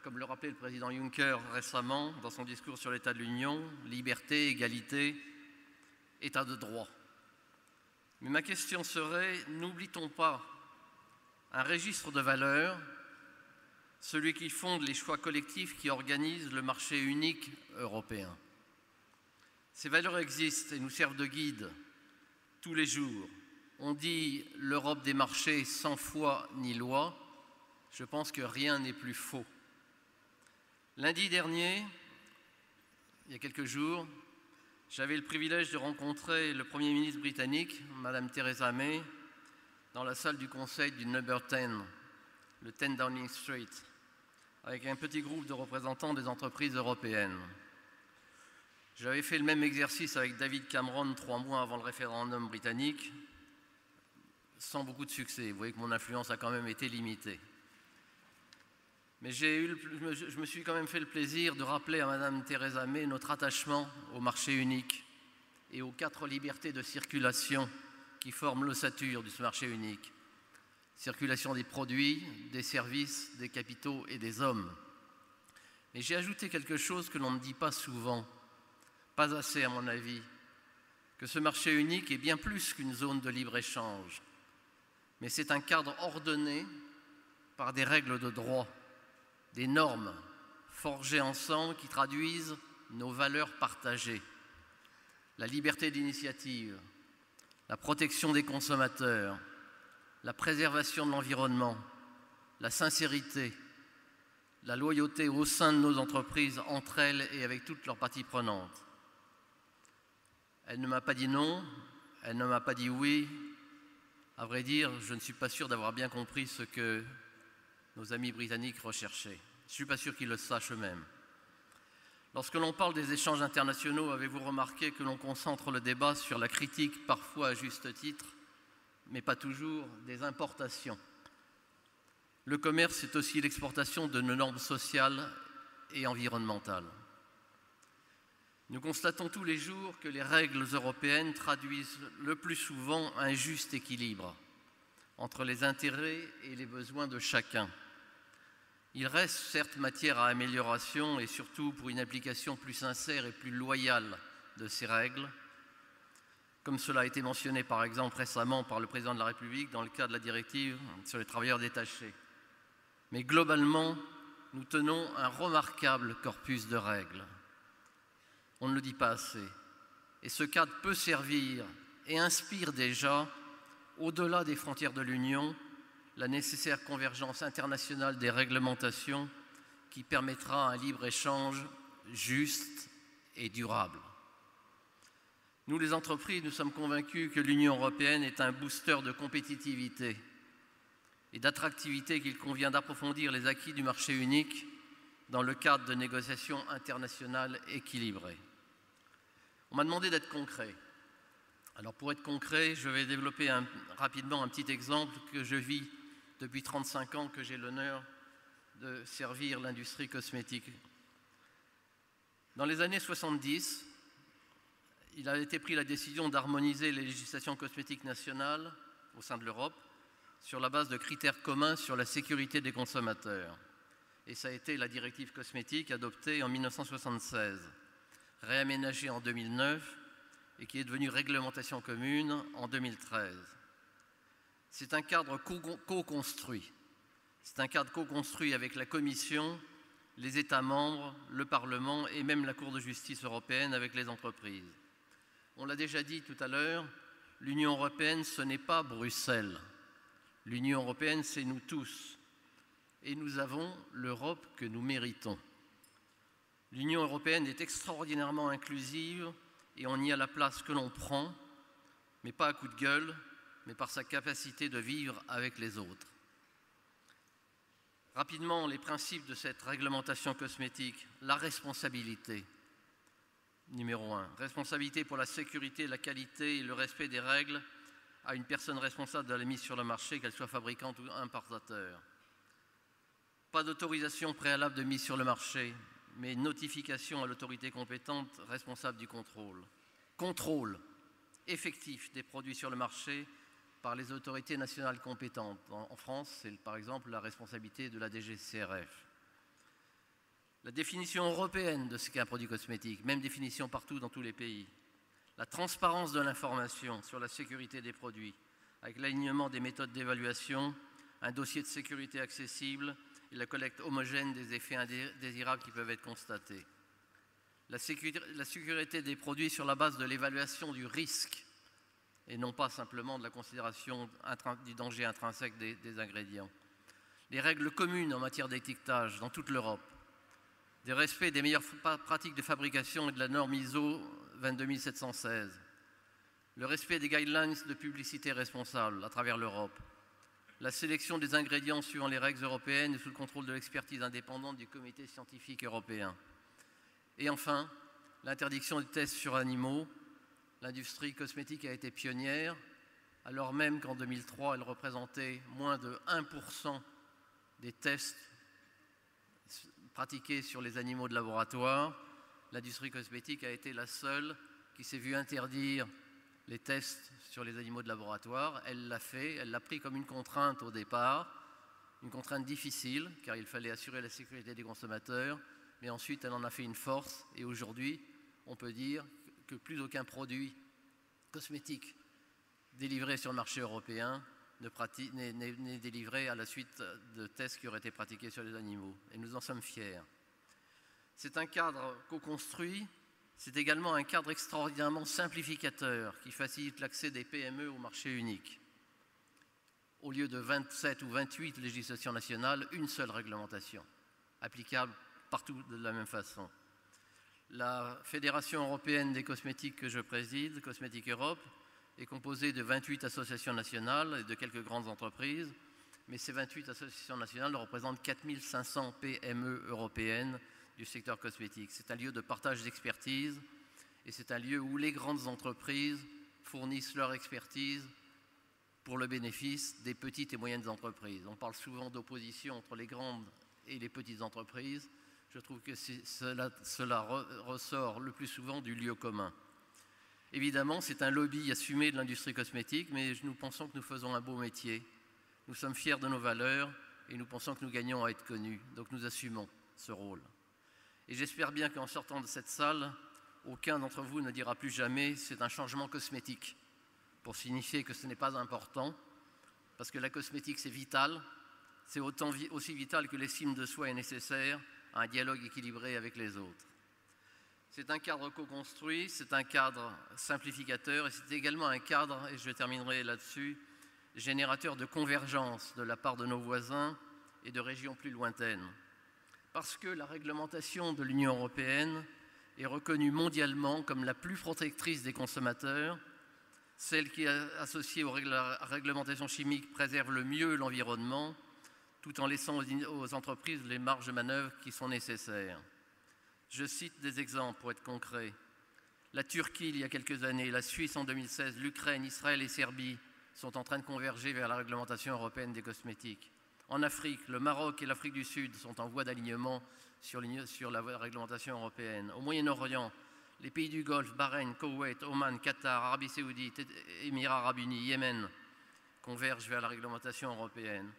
comme le rappelait le président Juncker récemment dans son discours sur l'état de l'Union, liberté, égalité, état de droit. Mais ma question serait, n'oublie-t-on pas un registre de valeurs, celui qui fonde les choix collectifs qui organisent le marché unique européen. Ces valeurs existent et nous servent de guide tous les jours. On dit l'Europe des marchés sans foi ni loi. Je pense que rien n'est plus faux. Lundi dernier, il y a quelques jours, j'avais le privilège de rencontrer le Premier ministre britannique, Madame Theresa May, dans la salle du conseil du Number 10, le 10 Downing Street, avec un petit groupe de représentants des entreprises européennes. J'avais fait le même exercice avec David Cameron 3 mois avant le référendum britannique, sans beaucoup de succès. Vous voyez que mon influence a quand même été limitée. Mais je me suis quand même fait le plaisir de rappeler à Madame Theresa May notre attachement au marché unique et aux 4 libertés de circulation qui forment l'ossature de ce marché unique. Circulation des produits, des services, des capitaux et des hommes. Mais j'ai ajouté quelque chose que l'on ne dit pas souvent, pas assez à mon avis, que ce marché unique est bien plus qu'une zone de libre-échange, mais c'est un cadre ordonné par des règles de droit, des normes forgées ensemble qui traduisent nos valeurs partagées. La liberté d'initiative, la protection des consommateurs, la préservation de l'environnement, la sincérité, la loyauté au sein de nos entreprises, entre elles et avec toutes leurs parties prenantes. Elle ne m'a pas dit non, elle ne m'a pas dit oui. À vrai dire, je ne suis pas sûr d'avoir bien compris ce que nos amis britanniques recherchaient. Je ne suis pas sûr qu'ils le sachent eux-mêmes. Lorsque l'on parle des échanges internationaux, avez-vous remarqué que l'on concentre le débat sur la critique, parfois à juste titre, mais pas toujours, des importations. Le commerce, c'est aussi l'exportation de nos normes sociales et environnementales. Nous constatons tous les jours que les règles européennes traduisent le plus souvent un juste équilibre entre les intérêts et les besoins de chacun. Il reste certes matière à amélioration et surtout pour une application plus sincère et plus loyale de ces règles, comme cela a été mentionné par exemple récemment par le président de la République dans le cadre de la directive sur les travailleurs détachés. Mais globalement, nous tenons un remarquable corpus de règles. On ne le dit pas assez. Et ce cadre peut servir et inspire déjà, au-delà des frontières de l'Union, la nécessaire convergence internationale des réglementations qui permettra un libre-échange juste et durable. Nous, les entreprises, nous sommes convaincus que l'Union européenne est un booster de compétitivité et d'attractivité qu'il convient d'approfondir les acquis du marché unique dans le cadre de négociations internationales équilibrées. On m'a demandé d'être concret. Alors pour être concret, je vais développer rapidement un petit exemple que je vis depuis 35 ans, que j'ai l'honneur de servir l'industrie cosmétique. Dans les années 70, il a été pris la décision d'harmoniser les législations cosmétiques nationales au sein de l'Europe sur la base de critères communs sur la sécurité des consommateurs. Et ça a été la directive cosmétique adoptée en 1976, réaménagée en 2009 et qui est devenue réglementation commune en 2013. C'est un cadre co-construit. C'est un cadre co-construit avec la Commission, les États membres, le Parlement et même la Cour de justice européenne avec les entreprises. On l'a déjà dit tout à l'heure, l'Union européenne, ce n'est pas Bruxelles. L'Union européenne, c'est nous tous. Et nous avons l'Europe que nous méritons. L'Union européenne est extraordinairement inclusive et on y a la place que l'on prend, mais pas à coup de gueule, mais par sa capacité de vivre avec les autres. Rapidement, les principes de cette réglementation cosmétique. La responsabilité. Numéro 1. Responsabilité pour la sécurité, la qualité et le respect des règles à une personne responsable de la mise sur le marché, qu'elle soit fabricante ou importateur. Pas d'autorisation préalable de mise sur le marché, mais notification à l'autorité compétente responsable du contrôle. Contrôle effectif des produits sur le marché par les autorités nationales compétentes. En France, c'est par exemple la responsabilité de la DGCCRF. La définition européenne de ce qu'est un produit cosmétique, même définition partout dans tous les pays. La transparence de l'information sur la sécurité des produits, avec l'alignement des méthodes d'évaluation, un dossier de sécurité accessible et la collecte homogène des effets indésirables qui peuvent être constatés. La sécurité des produits sur la base de l'évaluation du risque et non pas simplement de la considération du danger intrinsèque des ingrédients. Les règles communes en matière d'étiquetage dans toute l'Europe. Des respects des meilleures pratiques de fabrication et de la norme ISO 22716. Le respect des guidelines de publicité responsable à travers l'Europe. La sélection des ingrédients suivant les règles européennes et sous le contrôle de l'expertise indépendante du comité scientifique européen. Et enfin, l'interdiction des tests sur animaux. L'industrie cosmétique a été pionnière, alors même qu'en 2003, elle représentait moins de 1% des tests pratiqués sur les animaux de laboratoire. L'industrie cosmétique a été la seule qui s'est vue interdire les tests sur les animaux de laboratoire. Elle l'a fait, elle l'a pris comme une contrainte au départ, une contrainte difficile, car il fallait assurer la sécurité des consommateurs, mais ensuite elle en a fait une force, et aujourd'hui, on peut dire que plus aucun produit cosmétique délivré sur le marché européen n'est délivré à la suite de tests qui auraient été pratiqués sur les animaux. Et nous en sommes fiers. C'est un cadre co-construit, c'est également un cadre extraordinairement simplificateur qui facilite l'accès des PME au marché unique. Au lieu de 27 ou 28 législations nationales, une seule réglementation, applicable partout de la même façon. La Fédération européenne des cosmétiques que je préside, Cosmétique Europe, est composée de 28 associations nationales et de quelques grandes entreprises, mais ces 28 associations nationales représentent 4500 PME européennes du secteur cosmétique. C'est un lieu de partage d'expertise et c'est un lieu où les grandes entreprises fournissent leur expertise pour le bénéfice des petites et moyennes entreprises. On parle souvent d'opposition entre les grandes et les petites entreprises. Je trouve que cela ressort le plus souvent du lieu commun. Évidemment, c'est un lobby assumé de l'industrie cosmétique, mais nous pensons que nous faisons un beau métier. Nous sommes fiers de nos valeurs et nous pensons que nous gagnons à être connus. Donc nous assumons ce rôle. Et j'espère bien qu'en sortant de cette salle, aucun d'entre vous ne dira plus jamais « c'est un changement cosmétique » pour signifier que ce n'est pas important, parce que la cosmétique c'est vital, c'est aussi vital que l'estime de soi est nécessaire à un dialogue équilibré avec les autres. C'est un cadre co-construit, c'est un cadre simplificateur et c'est également un cadre, et je terminerai là-dessus, générateur de convergence de la part de nos voisins et de régions plus lointaines. Parce que la réglementation de l'Union européenne est reconnue mondialement comme la plus protectrice des consommateurs, celle qui, associée aux réglementations chimiques, préserve le mieux l'environnement, tout en laissant aux entreprises les marges de manœuvre qui sont nécessaires. Je cite des exemples pour être concret. La Turquie, il y a quelques années, la Suisse en 2016, l'Ukraine, Israël et Serbie sont en train de converger vers la réglementation européenne des cosmétiques. En Afrique, le Maroc et l'Afrique du Sud sont en voie d'alignement sur la réglementation européenne. Au Moyen-Orient, les pays du Golfe, Bahreïn, Koweït, Oman, Qatar, Arabie Saoudite, Émirats Arabes Unis, Yémen convergent vers la réglementation européenne.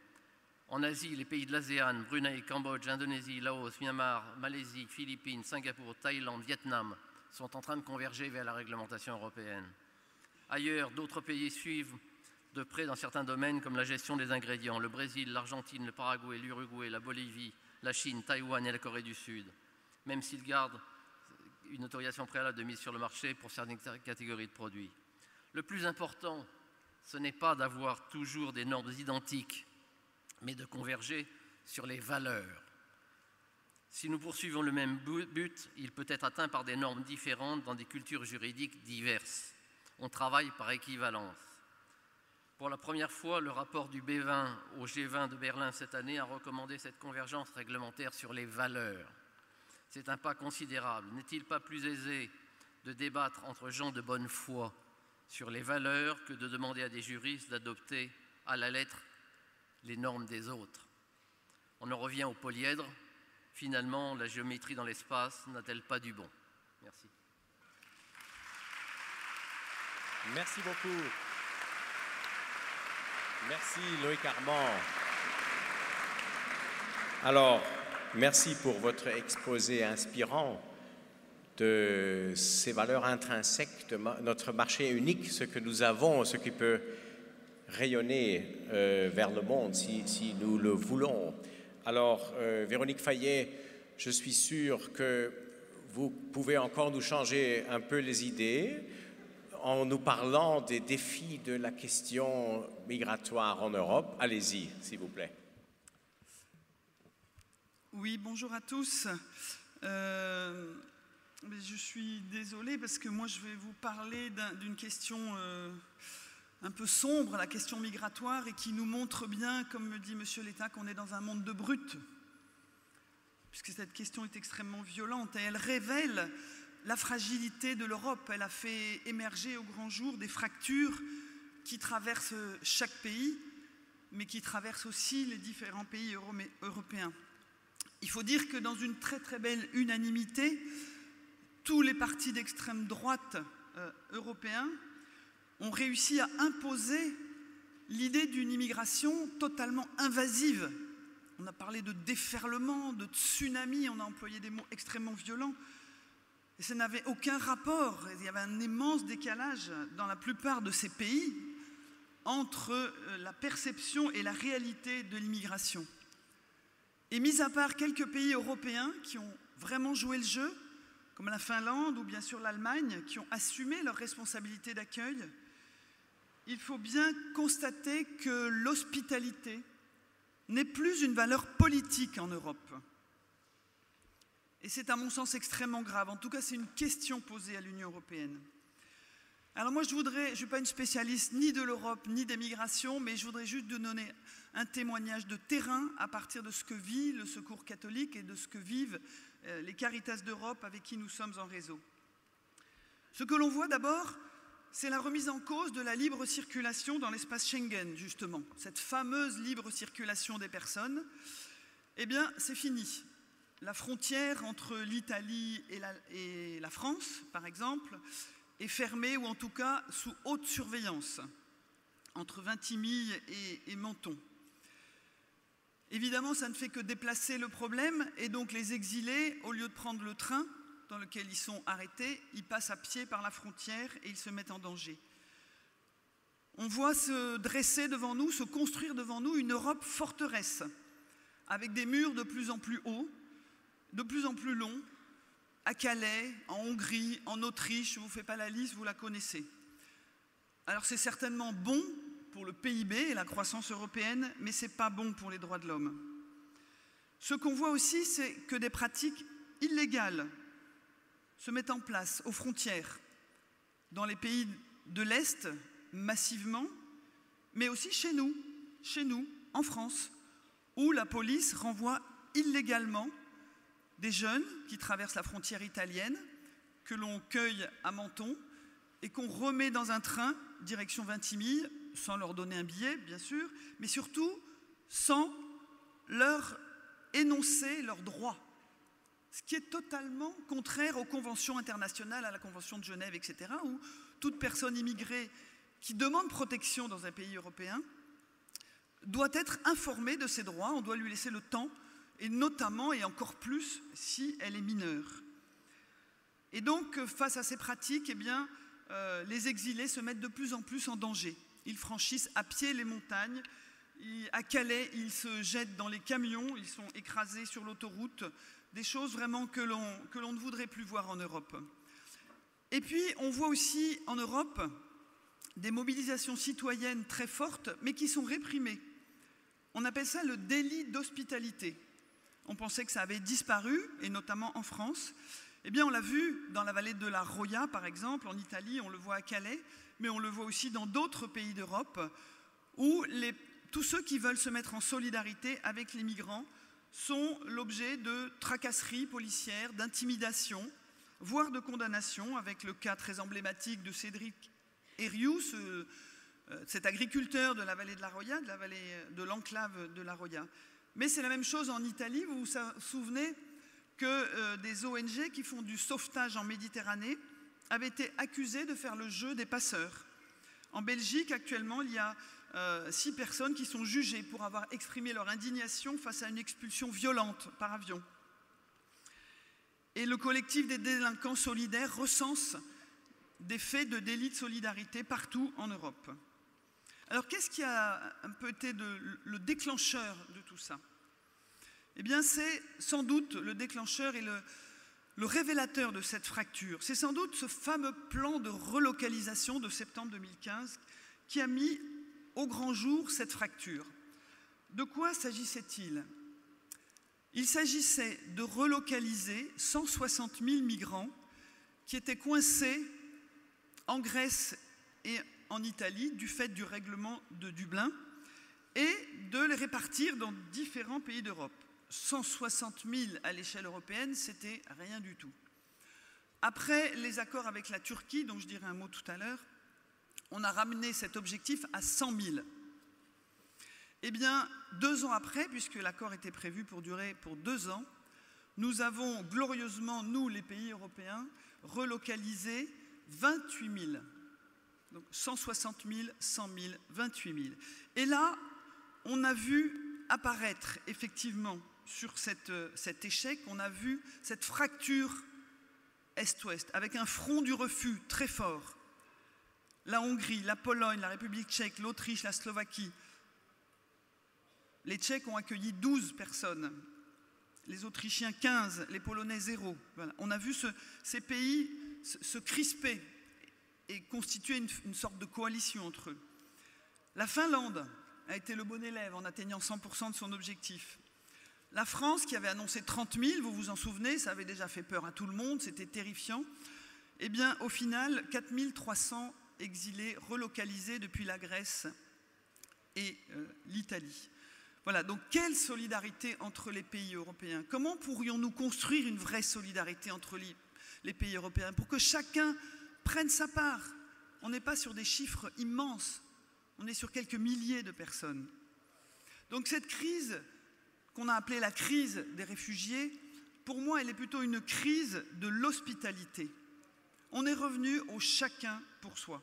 En Asie, les pays de l'ASEAN, Brunei, Cambodge, Indonésie, Laos, Myanmar, Malaisie, Philippines, Singapour, Thaïlande, Vietnam sont en train de converger vers la réglementation européenne. Ailleurs, d'autres pays suivent de près dans certains domaines comme la gestion des ingrédients, le Brésil, l'Argentine, le Paraguay, l'Uruguay, la Bolivie, la Chine, Taïwan et la Corée du Sud, même s'ils gardent une autorisation préalable de mise sur le marché pour certaines catégories de produits. Le plus important, ce n'est pas d'avoir toujours des normes identiques, mais de converger sur les valeurs. Si nous poursuivons le même but, il peut être atteint par des normes différentes dans des cultures juridiques diverses. On travaille par équivalence. Pour la première fois, le rapport du B20 au G20 de Berlin cette année a recommandé cette convergence réglementaire sur les valeurs. C'est un pas considérable. N'est-il pas plus aisé de débattre entre gens de bonne foi sur les valeurs que de demander à des juristes d'adopter à la lettre les normes des autres? On en revient au polyèdre. Finalement, la géométrie dans l'espace n'a-t-elle pas du bon? Merci. Merci beaucoup. Merci Loïc Armand. Alors, merci pour votre exposé inspirant de ces valeurs intrinsèques de notre marché unique, ce que nous avons, ce qui peut rayonner vers le monde si nous le voulons. Alors, Véronique Fayet, je suis sûr que vous pouvez encore nous changer un peu les idées en nous parlant des défis de la question migratoire en Europe. Allez-y, s'il vous plaît. Oui, bonjour à tous. Je suis désolée parce que moi, je vais vous parler d'une question un peu sombre, la question migratoire, et qui nous montre bien, comme me dit Monsieur l'État, qu'on est dans un monde de brutes, puisque cette question est extrêmement violente et elle révèle la fragilité de l'Europe. Elle a fait émerger au grand jour des fractures qui traversent chaque pays, mais qui traversent aussi les différents pays européens. Il faut dire que dans une très très belle unanimité, tous les partis d'extrême droite européens ont réussi à imposer l'idée d'une immigration totalement invasive. On a parlé de déferlement, de tsunami, on a employé des mots extrêmement violents. Et ça n'avait aucun rapport. Il y avait un immense décalage dans la plupart de ces pays entre la perception et la réalité de l'immigration. Et mis à part quelques pays européens qui ont vraiment joué le jeu, comme la Finlande ou bien sûr l'Allemagne, qui ont assumé leurs responsabilités d'accueil, il faut bien constater que l'hospitalité n'est plus une valeur politique en Europe. Et c'est à mon sens extrêmement grave. En tout cas, c'est une question posée à l'Union européenne. Alors moi, je ne suis pas une spécialiste ni de l'Europe ni des migrations, mais je voudrais juste donner un témoignage de terrain à partir de ce que vit le Secours catholique et de ce que vivent les Caritas d'Europe avec qui nous sommes en réseau. Ce que l'on voit d'abord, c'est la remise en cause de la libre circulation dans l'espace Schengen, justement. Cette fameuse libre circulation des personnes, eh bien, c'est fini. La frontière entre l'Italie et la France, par exemple, est fermée, ou en tout cas sous haute surveillance, entre Vintimille et Menton. Évidemment, ça ne fait que déplacer le problème, et donc les exilés, au lieu de prendre le train dans lequel ils sont arrêtés, ils passent à pied par la frontière et ils se mettent en danger. On voit se dresser devant nous, se construire devant nous une Europe forteresse, avec des murs de plus en plus hauts, de plus en plus longs, à Calais, en Hongrie, en Autriche, je ne vous fais pas la liste, vous la connaissez. Alors c'est certainement bon pour le PIB et la croissance européenne, mais ce n'est pas bon pour les droits de l'homme. Ce qu'on voit aussi, c'est que des pratiques illégales se mettent en place aux frontières, dans les pays de l'Est, massivement, mais aussi chez nous, en France, où la police renvoie illégalement des jeunes qui traversent la frontière italienne, que l'on cueille à Menton et qu'on remet dans un train direction Vintimille, sans leur donner un billet, bien sûr, mais surtout sans leur énoncer leurs droits. Ce qui est totalement contraire aux conventions internationales, à la Convention de Genève, etc., où toute personne immigrée qui demande protection dans un pays européen doit être informée de ses droits, on doit lui laisser le temps, et notamment, et encore plus, si elle est mineure. Et donc, face à ces pratiques, eh bien, les exilés se mettent de plus en plus en danger. Ils franchissent à pied les montagnes. À Calais, ils se jettent dans les camions, ils sont écrasés sur l'autoroute. Des choses vraiment que l'on ne voudrait plus voir en Europe. Et puis, on voit aussi en Europe des mobilisations citoyennes très fortes, mais qui sont réprimées. On appelle ça le délit d'hospitalité. On pensait que ça avait disparu, et notamment en France. Eh bien, on l'a vu dans la vallée de la Roya, par exemple, en Italie, on le voit à Calais, mais on le voit aussi dans d'autres pays d'Europe, où tous ceux qui veulent se mettre en solidarité avec les migrants sont l'objet de tracasseries policières, d'intimidations, voire de condamnations, avec le cas très emblématique de Cédric Herriou, cet agriculteur de la vallée de la Roya, de la vallée de l'enclave de la Roya. Mais c'est la même chose en Italie, vous vous souvenez que des ONG qui font du sauvetage en Méditerranée avaient été accusés de faire le jeu des passeurs. En Belgique, actuellement, il y a 6 personnes qui sont jugées pour avoir exprimé leur indignation face à une expulsion violente par avion. Et le collectif des délinquants solidaires recense des faits de délit de solidarité partout en Europe. Alors, qu'est-ce qui a un peu été le déclencheur de tout ça? Eh bien, c'est sans doute le déclencheur et le révélateur de cette fracture. C'est sans doute ce fameux plan de relocalisation de septembre 2015 qui a mis au grand jour cette fracture. De quoi s'agissait-il? Il s'agissait de relocaliser 160 000 migrants qui étaient coincés en Grèce et en Italie du fait du règlement de Dublin et de les répartir dans différents pays d'Europe. 160 000 à l'échelle européenne, c'était rien du tout. Après les accords avec la Turquie, dont je dirai un mot tout à l'heure, on a ramené cet objectif à 100 000. Eh bien, 2 ans après, puisque l'accord était prévu pour durer pour 2 ans, nous avons glorieusement, nous les pays européens, relocalisé 28 000. Donc 160 000, 100 000, 28 000. Et là, on a vu apparaître effectivement sur cet échec, on a vu cette fracture Est-Ouest, avec un front du refus très fort. La Hongrie, la Pologne, la République tchèque, l'Autriche, la Slovaquie. Les Tchèques ont accueilli 12 personnes, les Autrichiens 15, les Polonais 0. Voilà. On a vu ces pays se crisper et constituer une sorte de coalition entre eux. La Finlande a été le bon élève en atteignant 100% de son objectif. La France, qui avait annoncé 30 000, vous vous en souvenez, ça avait déjà fait peur à tout le monde, c'était terrifiant. Eh bien, au final, 4 300 exilés relocalisés depuis la Grèce et l'Italie. Voilà, donc quelle solidarité entre les pays européens? Comment pourrions-nous construire une vraie solidarité entre les pays européens pour que chacun prenne sa part? On n'est pas sur des chiffres immenses, on est sur quelques milliers de personnes. Donc cette crise qu'on a appelée la crise des réfugiés, pour moi, elle est plutôt une crise de l'hospitalité. On est revenu au chacun pour soi.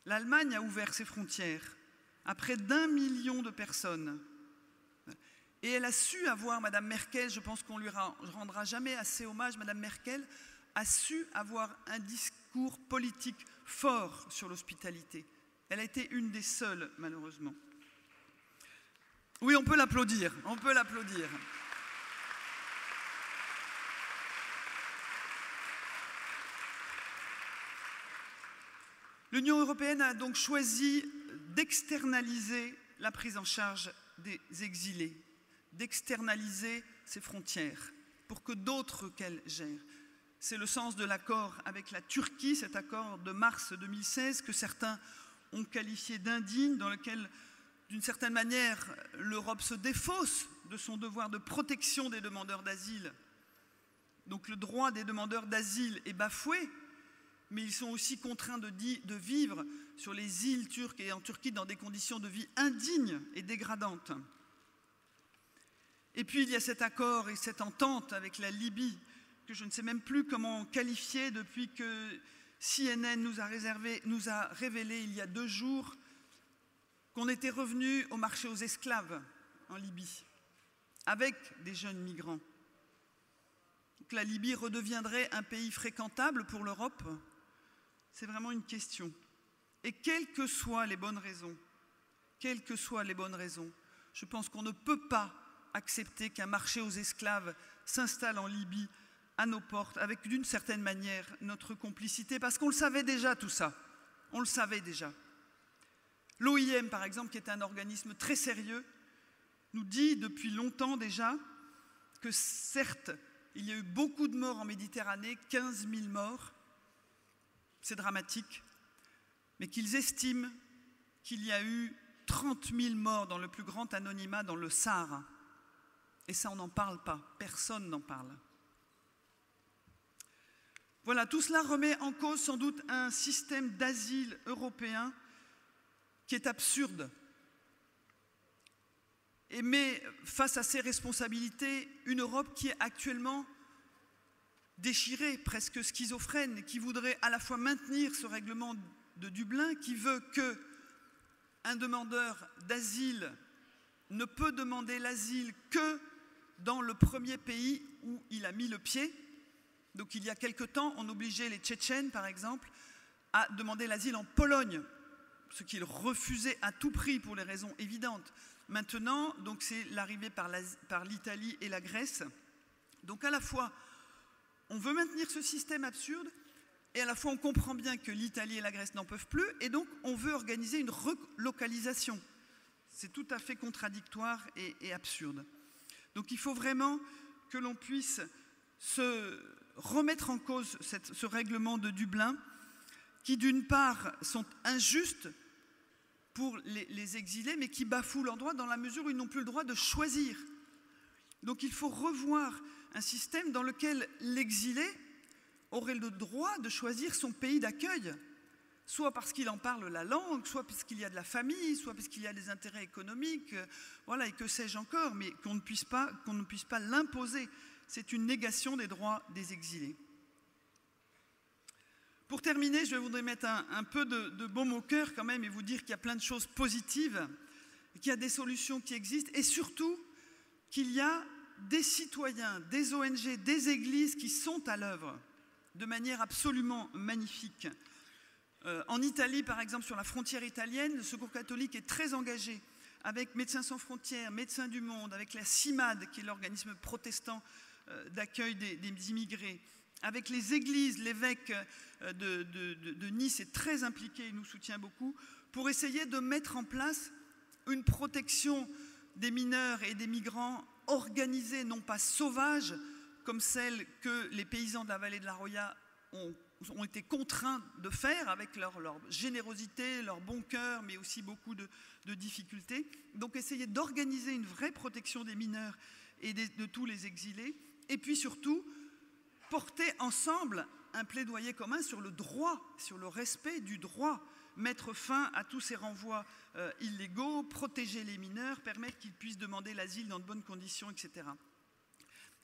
L'Allemagne a ouvert ses frontières à près d'1 million de personnes. Et elle a su avoir, Madame Merkel, je pense qu'on ne lui rendra jamais assez hommage, Madame Merkel a su avoir un discours politique fort sur l'hospitalité. Elle a été une des seules, malheureusement. Oui, on peut l'applaudir, on peut l'applaudir. L'Union européenne a donc choisi d'externaliser la prise en charge des exilés, d'externaliser ses frontières. pour que d'autres qu'elle gèrent. C'est le sens de l'accord avec la Turquie, cet accord de mars 2016 que certains ont qualifié d'indigne, dans lequel, d'une certaine manière, l'Europe se défausse de son devoir de protection des demandeurs d'asile. Donc le droit des demandeurs d'asile est bafoué, mais ils sont aussi contraints de vivre sur les îles turques et en Turquie dans des conditions de vie indignes et dégradantes. Et puis il y a cet accord et cette entente avec la Libye, que je ne sais même plus comment qualifier depuis que CNN nous a révélé il y a 2 jours qu'on était revenu au marché aux esclaves en Libye, avec des jeunes migrants. Que la Libye redeviendrait un pays fréquentable pour l'Europe, c'est vraiment une question. Et quelles que soient les bonnes raisons, je pense qu'on ne peut pas accepter qu'un marché aux esclaves s'installe en Libye à nos portes, avec d'une certaine manière notre complicité, parce qu'on le savait déjà tout ça, on le savait déjà. L'OIM, par exemple, qui est un organisme très sérieux, nous dit depuis longtemps déjà que certes, il y a eu beaucoup de morts en Méditerranée, 15 000 morts, c'est dramatique, mais qu'ils estiment qu'il y a eu 30 000 morts dans le plus grand anonymat dans le Sahara. Et ça, on n'en parle pas, personne n'en parle. Voilà, tout cela remet en cause sans doute un système d'asile européen qui est absurde. Et met face à ses responsabilités une Europe qui est actuellement déchirée, presque schizophrène, qui voudrait à la fois maintenir ce règlement de Dublin, qui veut qu'un demandeur d'asile ne peut demander l'asile que dans le premier pays où il a mis le pied. Donc il y a quelque temps, on obligeait les Tchétchènes, par exemple, à demander l'asile en Pologne, ce qu'ils refusaient à tout prix pour les raisons évidentes. Maintenant, donc c'est l'arrivée par l'Italie et la Grèce. Donc à la fois, on veut maintenir ce système absurde, et à la fois on comprend bien que l'Italie et la Grèce n'en peuvent plus, et donc on veut organiser une relocalisation. C'est tout à fait contradictoire et absurde. Donc il faut vraiment que l'on puisse se remettre en cause ce règlement de Dublin, qui d'une part sont injustes pour les exilés, mais qui bafouent leurs droits dans la mesure où ils n'ont plus le droit de choisir. Donc il faut revoir un système dans lequel l'exilé aurait le droit de choisir son pays d'accueil, soit parce qu'il en parle la langue, soit parce qu'il y a de la famille, soit parce qu'il y a des intérêts économiques, voilà, et que sais-je encore, mais qu'on ne puisse pas l'imposer. C'est une négation des droits des exilés. Pour terminer, je voudrais mettre un peu de baume au cœur quand même et vous dire qu'il y a plein de choses positives, qu'il y a des solutions qui existent et surtout qu'il y a des citoyens, des ONG, des églises qui sont à l'œuvre de manière absolument magnifique. En Italie, par exemple, sur la frontière italienne, le Secours catholique est très engagé avec Médecins sans frontières, Médecins du monde, avec la CIMAD, qui est l'organisme protestant d'accueil des immigrés, avec les églises. L'évêque de Nice est très impliqué, il nous soutient beaucoup, pour essayer de mettre en place une protection des mineurs et des migrants organisée, non pas sauvage, comme celle que les paysans de la vallée de la Roya ont été contraints de faire avec leur générosité, leur bon cœur, mais aussi beaucoup de difficultés. Donc essayer d'organiser une vraie protection des mineurs et de tous les exilés. Et puis surtout, porter ensemble un plaidoyer commun sur le droit, sur le respect du droit, mettre fin à tous ces renvois illégaux, protéger les mineurs, permettre qu'ils puissent demander l'asile dans de bonnes conditions, etc.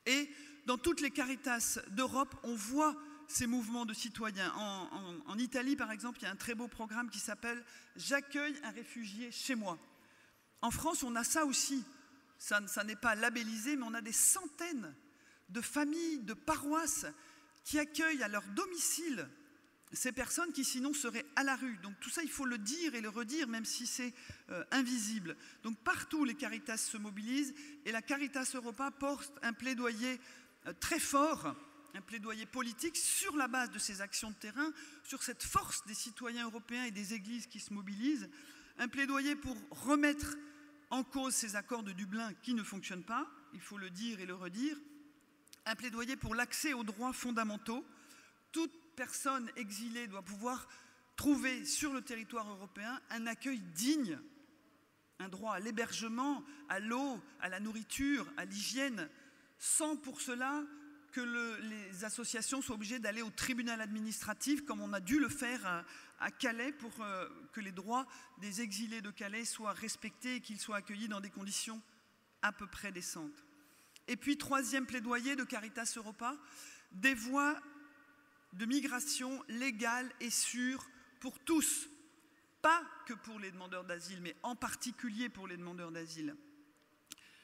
Et dans toutes les Caritas d'Europe, on voit ces mouvements de citoyens. En Italie, par exemple, il y a un très beau programme qui s'appelle « J'accueille un réfugié chez moi ». En France, on a ça aussi. Ça n'est pas labellisé, mais on a des centaines de familles, de paroisses qui accueillent à leur domicile ces personnes qui sinon seraient à la rue. Donc tout ça, il faut le dire et le redire, même si c'est invisible. Donc partout, les Caritas se mobilisent et la Caritas Europa porte un plaidoyer très fort, un plaidoyer politique sur la base de ces actions de terrain, sur cette force des citoyens européens et des églises qui se mobilisent, un plaidoyer pour remettre en cause ces accords de Dublin qui ne fonctionnent pas, il faut le dire et le redire, un plaidoyer pour l'accès aux droits fondamentaux. Toute personne exilée doit pouvoir trouver sur le territoire européen un accueil digne, un droit à l'hébergement, à l'eau, à la nourriture, à l'hygiène, sans pour cela que les associations soient obligées d'aller au tribunal administratif, comme on a dû le faire à Calais, pour que les droits des exilés de Calais soient respectés et qu'ils soient accueillis dans des conditions à peu près décentes. Et puis, troisième plaidoyer de Caritas Europa, des voies de migration légales et sûres pour tous, pas que pour les demandeurs d'asile, mais en particulier pour les demandeurs d'asile.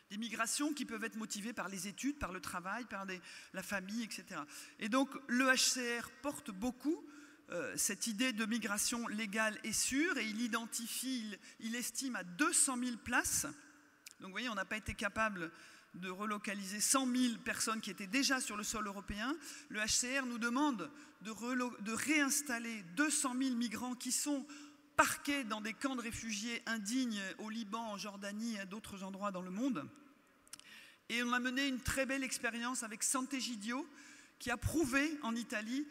Des migrations qui peuvent être motivées par les études, par le travail, par la famille, etc. Et donc le HCR porte beaucoup cette idée de migration légale et sûre, et il identifie, il estime à 200 000 places. Donc vous voyez, on n'a pas été capable de relocaliser 100 000 personnes qui étaient déjà sur le sol européen. Le HCR nous demande de réinstaller 200 000 migrants qui sont parqués dans des camps de réfugiés indignes au Liban, en Jordanie et à d'autres endroits dans le monde. Et on a mené une très belle expérience avec Sant'Egidio, qui a prouvé en Italie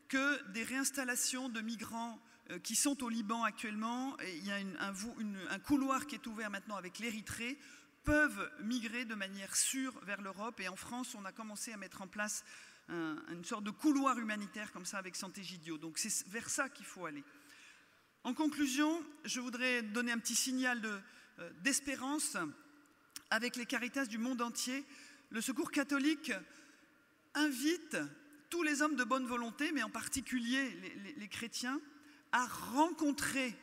que des réinstallations de migrants qui sont au Liban actuellement, et il y a un couloir qui est ouvert maintenant avec l'Érythrée, peuvent migrer de manière sûre vers l'Europe. Et en France, on a commencé à mettre en place une sorte de couloir humanitaire comme ça avec Sant'Egidio. Donc c'est vers ça qu'il faut aller. En conclusion, je voudrais donner un petit signal d'espérance. Avec les Caritas du monde entier, le Secours catholique invite tous les hommes de bonne volonté, mais en particulier les chrétiens, à rencontrer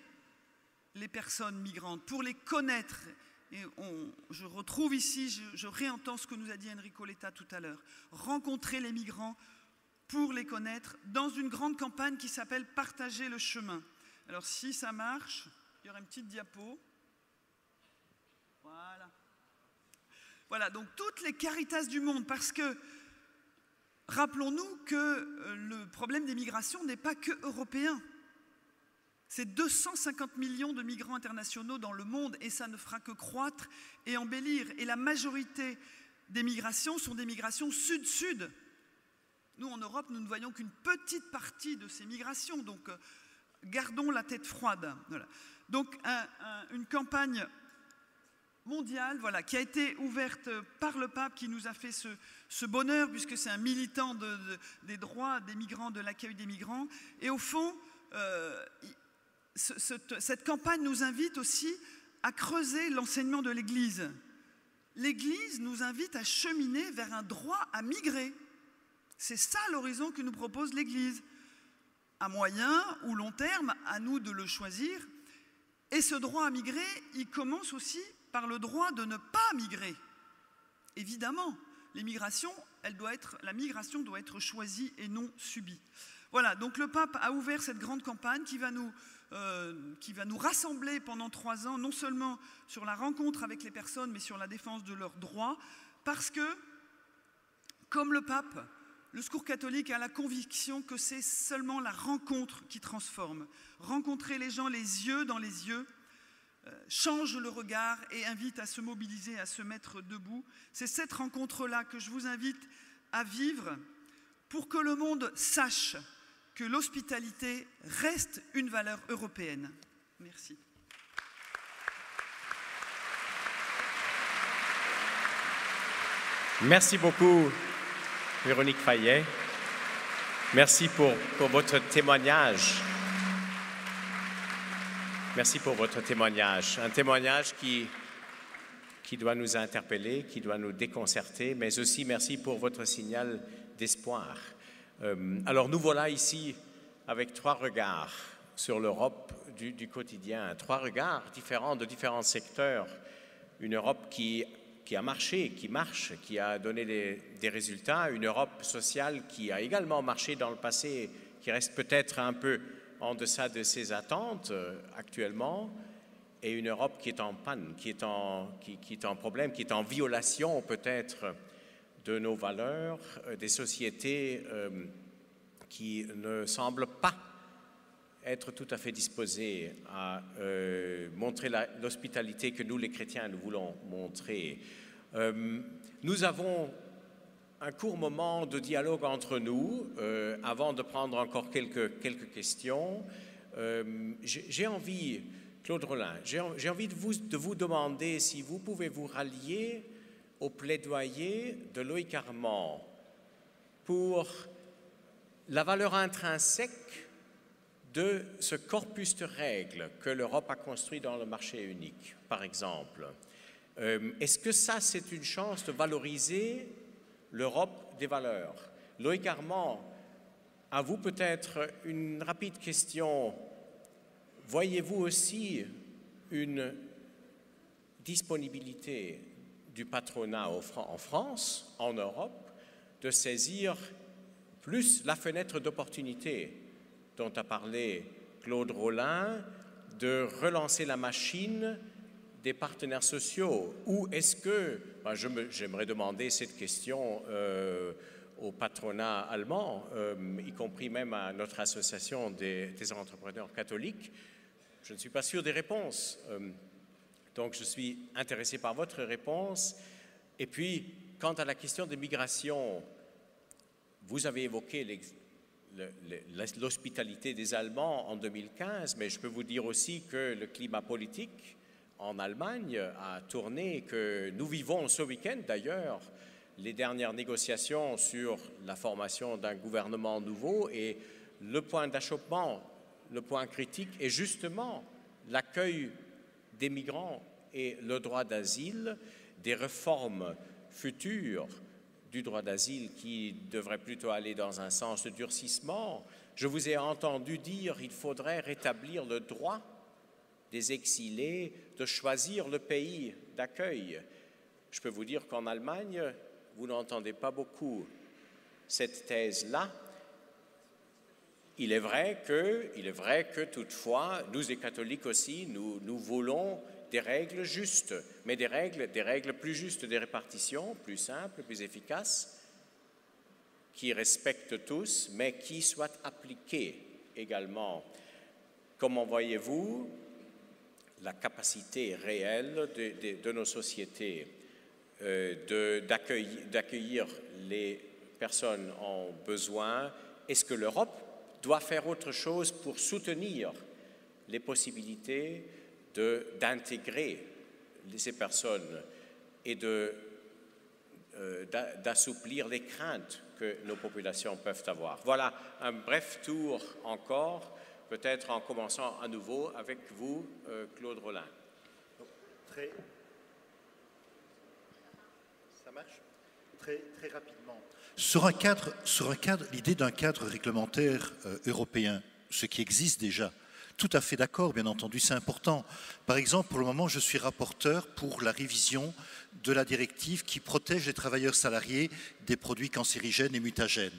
les personnes migrantes, pour les connaître. Et je retrouve ici, je réentends ce que nous a dit Enrico Letta tout à l'heure. Rencontrer les migrants pour les connaître dans une grande campagne qui s'appelle « Partager le chemin ». Alors si ça marche, il y aura une petite diapo. Voilà. Voilà, donc toutes les Caritas du monde, parce que rappelons-nous que le problème des migrations n'est pas que européen. C'est 250 millions de migrants internationaux dans le monde et ça ne fera que croître et embellir. Et la majorité des migrations sont des migrations sud-sud. Nous, en Europe, nous ne voyons qu'une petite partie de ces migrations, donc gardons la tête froide. Voilà. Donc une campagne mondiale, voilà, qui a été ouverte par le pape, qui nous a fait ce bonheur, puisque c'est un militant des droits des migrants, de l'accueil des migrants. Et au fond, cette campagne nous invite aussi à creuser l'enseignement de l'Église. L'Église nous invite à cheminer vers un droit à migrer. C'est ça l'horizon que nous propose l'Église. À moyen ou long terme, à nous de le choisir. Et ce droit à migrer, il commence aussi par le droit de ne pas migrer. Évidemment, la migration doit être choisie et non subie. Voilà, donc le pape a ouvert cette grande campagne qui va nous rassembler pendant 3 ans, non seulement sur la rencontre avec les personnes, mais sur la défense de leurs droits, parce que, comme le pape, le Secours catholique a la conviction que c'est seulement la rencontre qui transforme. Rencontrer les gens les yeux dans les yeux, change le regard et invite à se mobiliser, à se mettre debout. C'est cette rencontre-là que je vous invite à vivre pour que le monde sache que l'hospitalité reste une valeur européenne. Merci. Merci beaucoup, Véronique Fayet. Merci pour votre témoignage. Merci pour votre témoignage. Un témoignage qui doit nous interpeller, qui doit nous déconcerter, mais aussi merci pour votre signal d'espoir. Alors nous voilà ici avec 3 regards sur l'Europe du quotidien, 3 regards différents de différents secteurs. Une Europe qui a marché, qui marche, qui a donné des résultats. Une Europe sociale qui a également marché dans le passé, qui reste peut-être un peu en deçà de ses attentes actuellement, et une Europe qui est en panne, qui est en problème, qui est en violation peut-être de nos valeurs, des sociétés qui ne semblent pas être tout à fait disposées à montrer l'hospitalité que nous, les chrétiens, nous voulons montrer. Nous avons un court moment de dialogue entre nous, avant de prendre encore quelques questions. J'ai envie, Claude Rolin, j'ai envie de vous demander si vous pouvez vous rallier au plaidoyer de Loïc Armand pour la valeur intrinsèque de ce corpus de règles que l'Europe a construit dans le marché unique, par exemple. Est-ce que ça, c'est une chance de valoriser l'Europe des valeurs? Loïc Armand, à vous peut-être une rapide question. Voyez-vous aussi une disponibilité du patronat en France, en Europe, de saisir plus la fenêtre d'opportunité dont a parlé Claude Rolin, de relancer la machine des partenaires sociaux? Ou est-ce que, j'aimerais demander cette question au patronat allemand, y compris même à notre association des entrepreneurs catholiques, je ne suis pas sûr des réponses. Donc je suis intéressé par votre réponse. Et puis, quant à la question des migrations, vous avez évoqué l'hospitalité des Allemands en 2015, mais je peux vous dire aussi que le climat politique en Allemagne a tourné, que nous vivons ce week-end d'ailleurs les dernières négociations sur la formation d'un gouvernement nouveau, et le point d'achoppement, le point critique est justement l'accueil des migrants et le droit d'asile, des réformes futures du droit d'asile qui devrait plutôt aller dans un sens de durcissement. Je vous ai entendu dire qu'il faudrait rétablir le droit des exilés de choisir le pays d'accueil. Je peux vous dire qu'en Allemagne, vous n'entendez pas beaucoup cette thèse-là. Il est vrai que toutefois, nous les catholiques aussi, nous voulons des règles justes, mais des règles plus justes, des répartitions plus simples, plus efficaces, qui respectent tous, mais qui soient appliquées également. Comment voyez-vous la capacité réelle de nos sociétés d'accueillir les personnes en besoin? Est-ce que l'Europe doit faire autre chose pour soutenir les possibilités d'intégrer ces personnes et d'assouplir les craintes que nos populations peuvent avoir? Voilà un bref tour encore, peut-être en commençant à nouveau avec vous, Claude Rolin. Ça marche? Très rapidement. Sur un cadre, l'idée d'un cadre réglementaire européen, ce qui existe déjà, tout à fait d'accord, bien entendu, c'est important. Par exemple, pour le moment, je suis rapporteur pour la révision de la directive qui protège les travailleurs salariés des produits cancérigènes et mutagènes.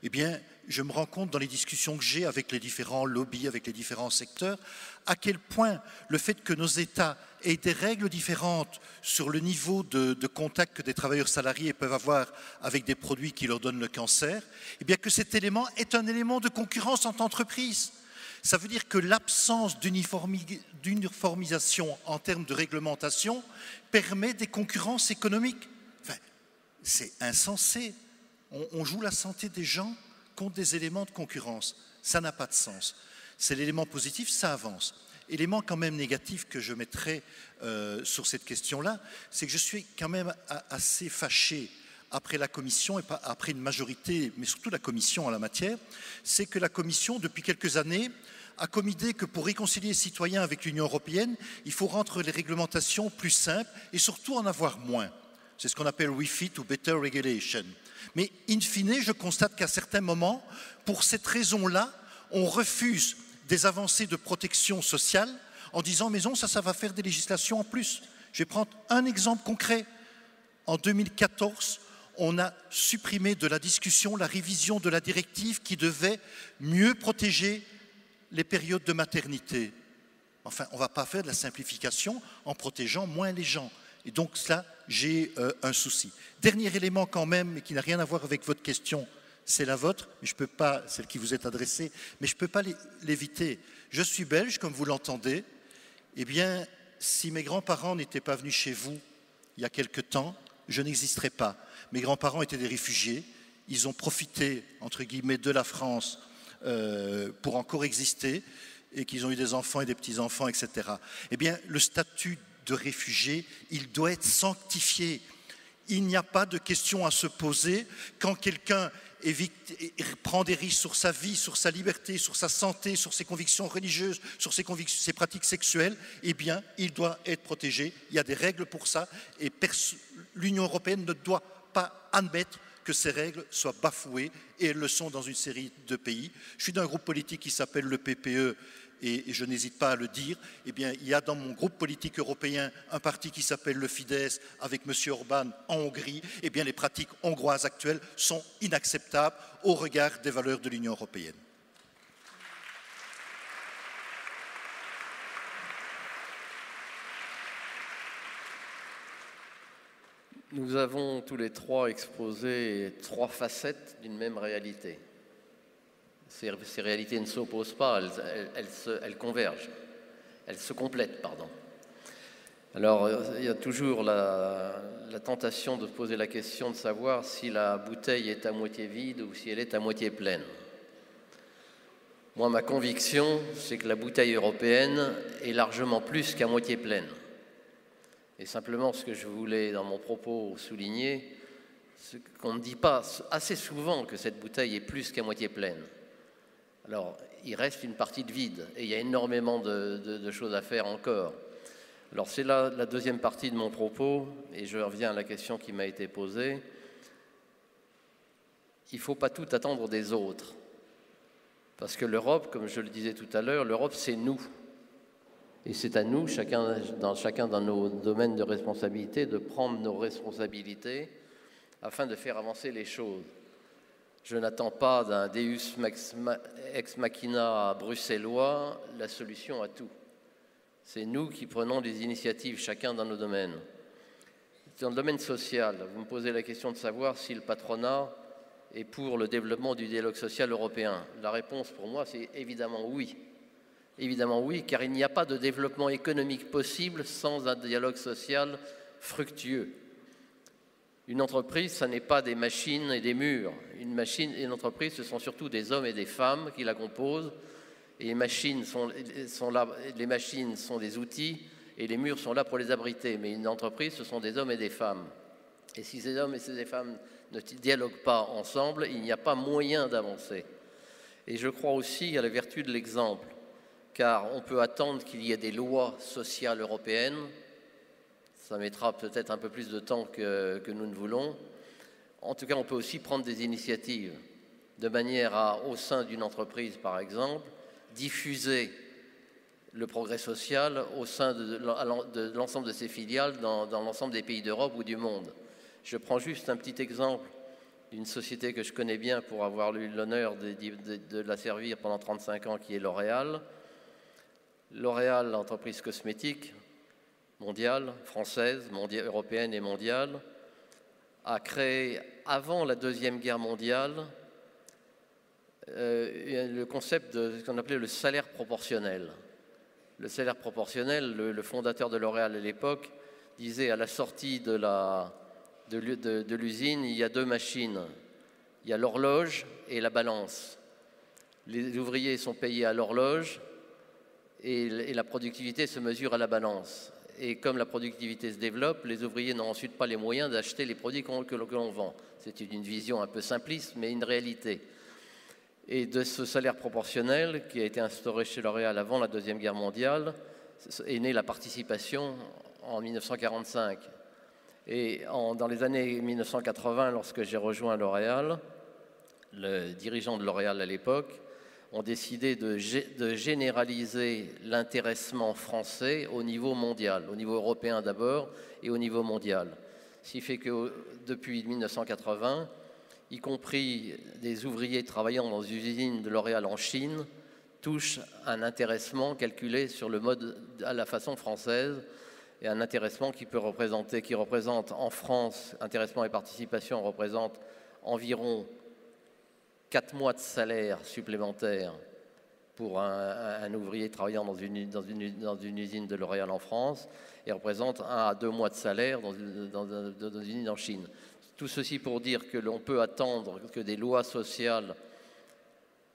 Eh bien, je me rends compte dans les discussions que j'ai avec les différents lobbies, avec les différents secteurs, à quel point le fait que nos États aient des règles différentes sur le niveau de contact que des travailleurs salariés peuvent avoir avec des produits qui leur donnent le cancer, eh bien que cet élément est un élément de concurrence entre entreprises. Ça veut dire que l'absence d'uniformisation en termes de réglementation permet des concurrences économiques. Enfin, c'est insensé. On joue la santé des gens contre des éléments de concurrence. Ça n'a pas de sens. C'est l'élément positif, ça avance. Élément quand même négatif que je mettrai sur cette question-là, c'est que je suis quand même assez fâché après la Commission, et pas après une majorité, mais surtout la Commission en la matière, c'est que la Commission, depuis quelques années, a comme idée que pour réconcilier les citoyens avec l'Union européenne, il faut rendre les réglementations plus simples et surtout en avoir moins. C'est ce qu'on appelle refit ou better regulation. Mais in fine, je constate qu'à certains moments, pour cette raison-là, on refuse des avancées de protection sociale en disant « mais non, ça va faire des législations en plus ». Je vais prendre un exemple concret. En 2014, on a supprimé de la discussion la révision de la directive qui devait mieux protéger les périodes de maternité. Enfin, on ne va pas faire de la simplification en protégeant moins les gens. Et donc là, j'ai un souci. Dernier élément quand même, mais qui n'a rien à voir avec votre question, c'est la vôtre, mais je ne peux pas, celle qui vous est adressée, mais je ne peux pas l'éviter. Je suis belge, comme vous l'entendez. Eh bien, si mes grands-parents n'étaient pas venus chez vous il y a quelque temps, je n'existerais pas. Mes grands-parents étaient des réfugiés, ils ont profité, entre guillemets, de la France pour encore exister, et qu'ils ont eu des enfants et des petits-enfants, etc. Eh bien, le statut de réfugié, il doit être sanctifié. Il n'y a pas de question à se poser quand quelqu'un prend des risques sur sa vie, sur sa liberté, sur sa santé, sur ses convictions religieuses, sur ses pratiques sexuelles. Eh bien, il doit être protégé. Il y a des règles pour ça, et l'Union européenne ne doit pas admettre que ces règles soient bafouées, et elles le sont dans une série de pays. Je suis d'un groupe politique qui s'appelle le PPE, et je n'hésite pas à le dire. Eh bien, il y a dans mon groupe politique européen un parti qui s'appelle le Fidesz, avec M. Orbán en Hongrie. Eh bien, les pratiques hongroises actuelles sont inacceptables au regard des valeurs de l'Union européenne. Nous avons tous les trois exposé trois facettes d'une même réalité. Ces réalités ne s'opposent pas, elles convergent, elles se complètent, pardon. Alors, il y a toujours la tentation de poser la question de savoir si la bouteille est à moitié vide ou si elle est à moitié pleine. Moi, ma conviction, c'est que la bouteille européenne est largement plus qu'à moitié pleine. Et simplement, ce que je voulais, dans mon propos, souligner, c'est qu'on ne dit pas assez souvent que cette bouteille est plus qu'à moitié pleine. Alors, il reste une partie de vide, et il y a énormément de choses à faire encore. Alors, c'est là la deuxième partie de mon propos, et je reviens à la question qui m'a été posée. Il ne faut pas tout attendre des autres, parce que l'Europe, comme je le disais tout à l'heure, l'Europe, c'est nous. Et c'est à nous, chacun dans nos domaines de responsabilité, de prendre nos responsabilités afin de faire avancer les choses. Je n'attends pas d'un Deus ex machina bruxellois la solution à tout. C'est nous qui prenons des initiatives, chacun dans nos domaines. Dans le domaine social, vous me posez la question de savoir si le patronat est pour le développement du dialogue social européen. La réponse pour moi, c'est évidemment oui. Évidemment oui, car il n'y a pas de développement économique possible sans un dialogue social fructueux. Une entreprise, ça n'est pas des machines et des murs. Une entreprise, ce sont surtout des hommes et des femmes qui la composent. Et les machines sont des outils et les murs sont là pour les abriter. Mais une entreprise, ce sont des hommes et des femmes. Et si ces hommes et ces femmes ne dialoguent pas ensemble, il n'y a pas moyen d'avancer. Et je crois aussi à la vertu de l'exemple, car on peut attendre qu'il y ait des lois sociales européennes. Ça mettra peut-être un peu plus de temps que nous ne voulons. En tout cas, on peut aussi prendre des initiatives de manière à, au sein d'une entreprise, par exemple, diffuser le progrès social au sein de l'ensemble de ses filiales dans l'ensemble des pays d'Europe ou du monde. Je prends juste un petit exemple d'une société que je connais bien pour avoir eu l'honneur de la servir pendant 35 ans, qui est L'Oréal. L'Oréal, entreprise cosmétique mondiale, française, européenne et mondiale, a créé, avant la Deuxième Guerre mondiale, le concept de ce qu'on appelait le salaire proportionnel. Le salaire proportionnel, le fondateur de L'Oréal à l'époque disait à la sortie de l'usine, il y a deux machines. Il y a l'horloge et la balance. Les ouvriers sont payés à l'horloge et la productivité se mesure à la balance. Et comme la productivité se développe, les ouvriers n'ont ensuite pas les moyens d'acheter les produits que l'on vend. C'est une vision un peu simpliste, mais une réalité. Et de ce salaire proportionnel qui a été instauré chez L'Oréal avant la Deuxième Guerre mondiale est née la participation en 1945. Et dans les années 1980, lorsque j'ai rejoint L'Oréal, le dirigeant de L'Oréal à l'époque ont décidé de généraliser l'intéressement français au niveau mondial, au niveau européen d'abord et au niveau mondial. Ce qui fait que depuis 1980, y compris des ouvriers travaillant dans une usine de L'Oréal en Chine, touchent un intéressement calculé sur le mode à la façon française, et un intéressement qui représente en France, intéressement et participation représente environ 4 mois de salaire supplémentaire pour un ouvrier travaillant dans une usine de L'Oréal en France et représente 1 à 2 mois de salaire dans une usine en Chine. Tout ceci pour dire que l'on peut attendre que des lois sociales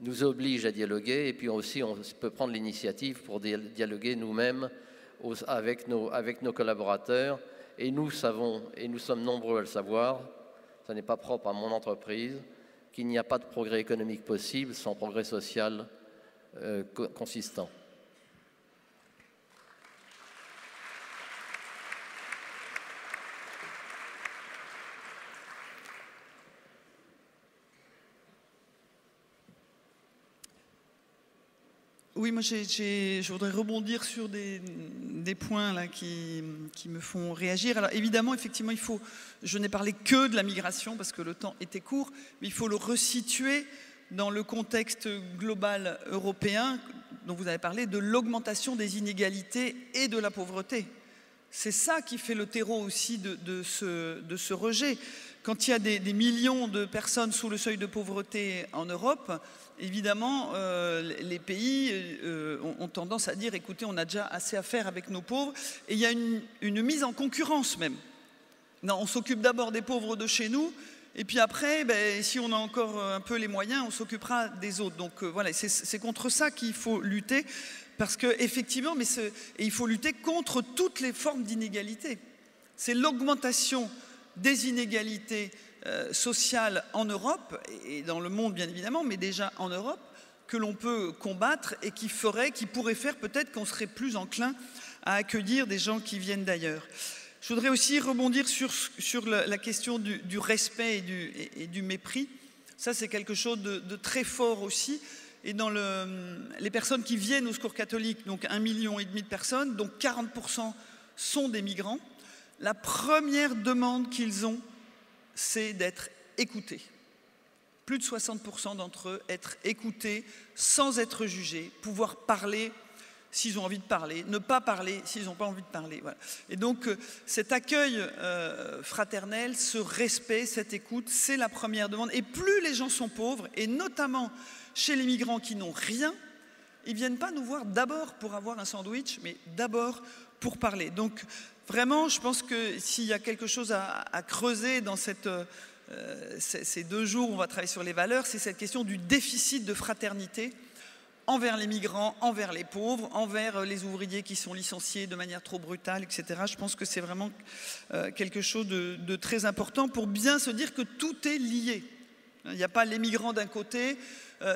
nous obligent à dialoguer, et puis aussi on peut prendre l'initiative pour dialoguer nous-mêmes avec nos collaborateurs. Et nous savons, et nous sommes nombreux à le savoir, ce n'est pas propre à mon entreprise, qu'il n'y a pas de progrès économique possible sans progrès social consistant. Oui, moi je voudrais rebondir sur des points là qui me font réagir. Alors évidemment, effectivement, je n'ai parlé que de la migration parce que le temps était court, mais il faut le resituer dans le contexte global européen dont vous avez parlé, de l'augmentation des inégalités et de la pauvreté. C'est ça qui fait le terreau aussi de ce rejet. Quand il y a des millions de personnes sous le seuil de pauvreté en Europe, évidemment, les pays ont tendance à dire, écoutez, on a déjà assez à faire avec nos pauvres, et il y a une mise en concurrence même. Non, on s'occupe d'abord des pauvres de chez nous, et puis après, si on a encore un peu les moyens, on s'occupera des autres. Donc voilà, c'est contre ça qu'il faut lutter, parce qu'effectivement, il faut lutter contre toutes les formes d'inégalité. C'est l'augmentation des inégalités sociales en Europe, et dans le monde bien évidemment, mais déjà en Europe, que l'on peut combattre et qui pourrait faire peut-être qu'on serait plus enclin à accueillir des gens qui viennent d'ailleurs. Je voudrais aussi rebondir sur la question du respect et du mépris. Ça, c'est quelque chose de très fort aussi. Et dans les personnes qui viennent au Secours catholique, donc 1,5 million de personnes, donc 40% sont des migrants, la première demande qu'ils ont, c'est d'être écoutés. Plus de 60% d'entre eux, être écoutés sans être jugés, pouvoir parler s'ils ont envie de parler, ne pas parler s'ils n'ont pas envie de parler. Voilà. Et donc cet accueil fraternel, ce respect, cette écoute, c'est la première demande. Et plus les gens sont pauvres, et notamment chez les migrants qui n'ont rien, ils ne viennent pas nous voir d'abord pour avoir un sandwich, mais d'abord pour parler. Donc vraiment, je pense que s'il y a quelque chose à creuser dans ces 2 jours où on va travailler sur les valeurs, c'est cette question du déficit de fraternité envers les migrants, envers les pauvres, envers les ouvriers qui sont licenciés de manière trop brutale, etc. Je pense que c'est vraiment quelque chose de très important pour bien se dire que tout est lié. Il n'y a pas les migrants d'un côté,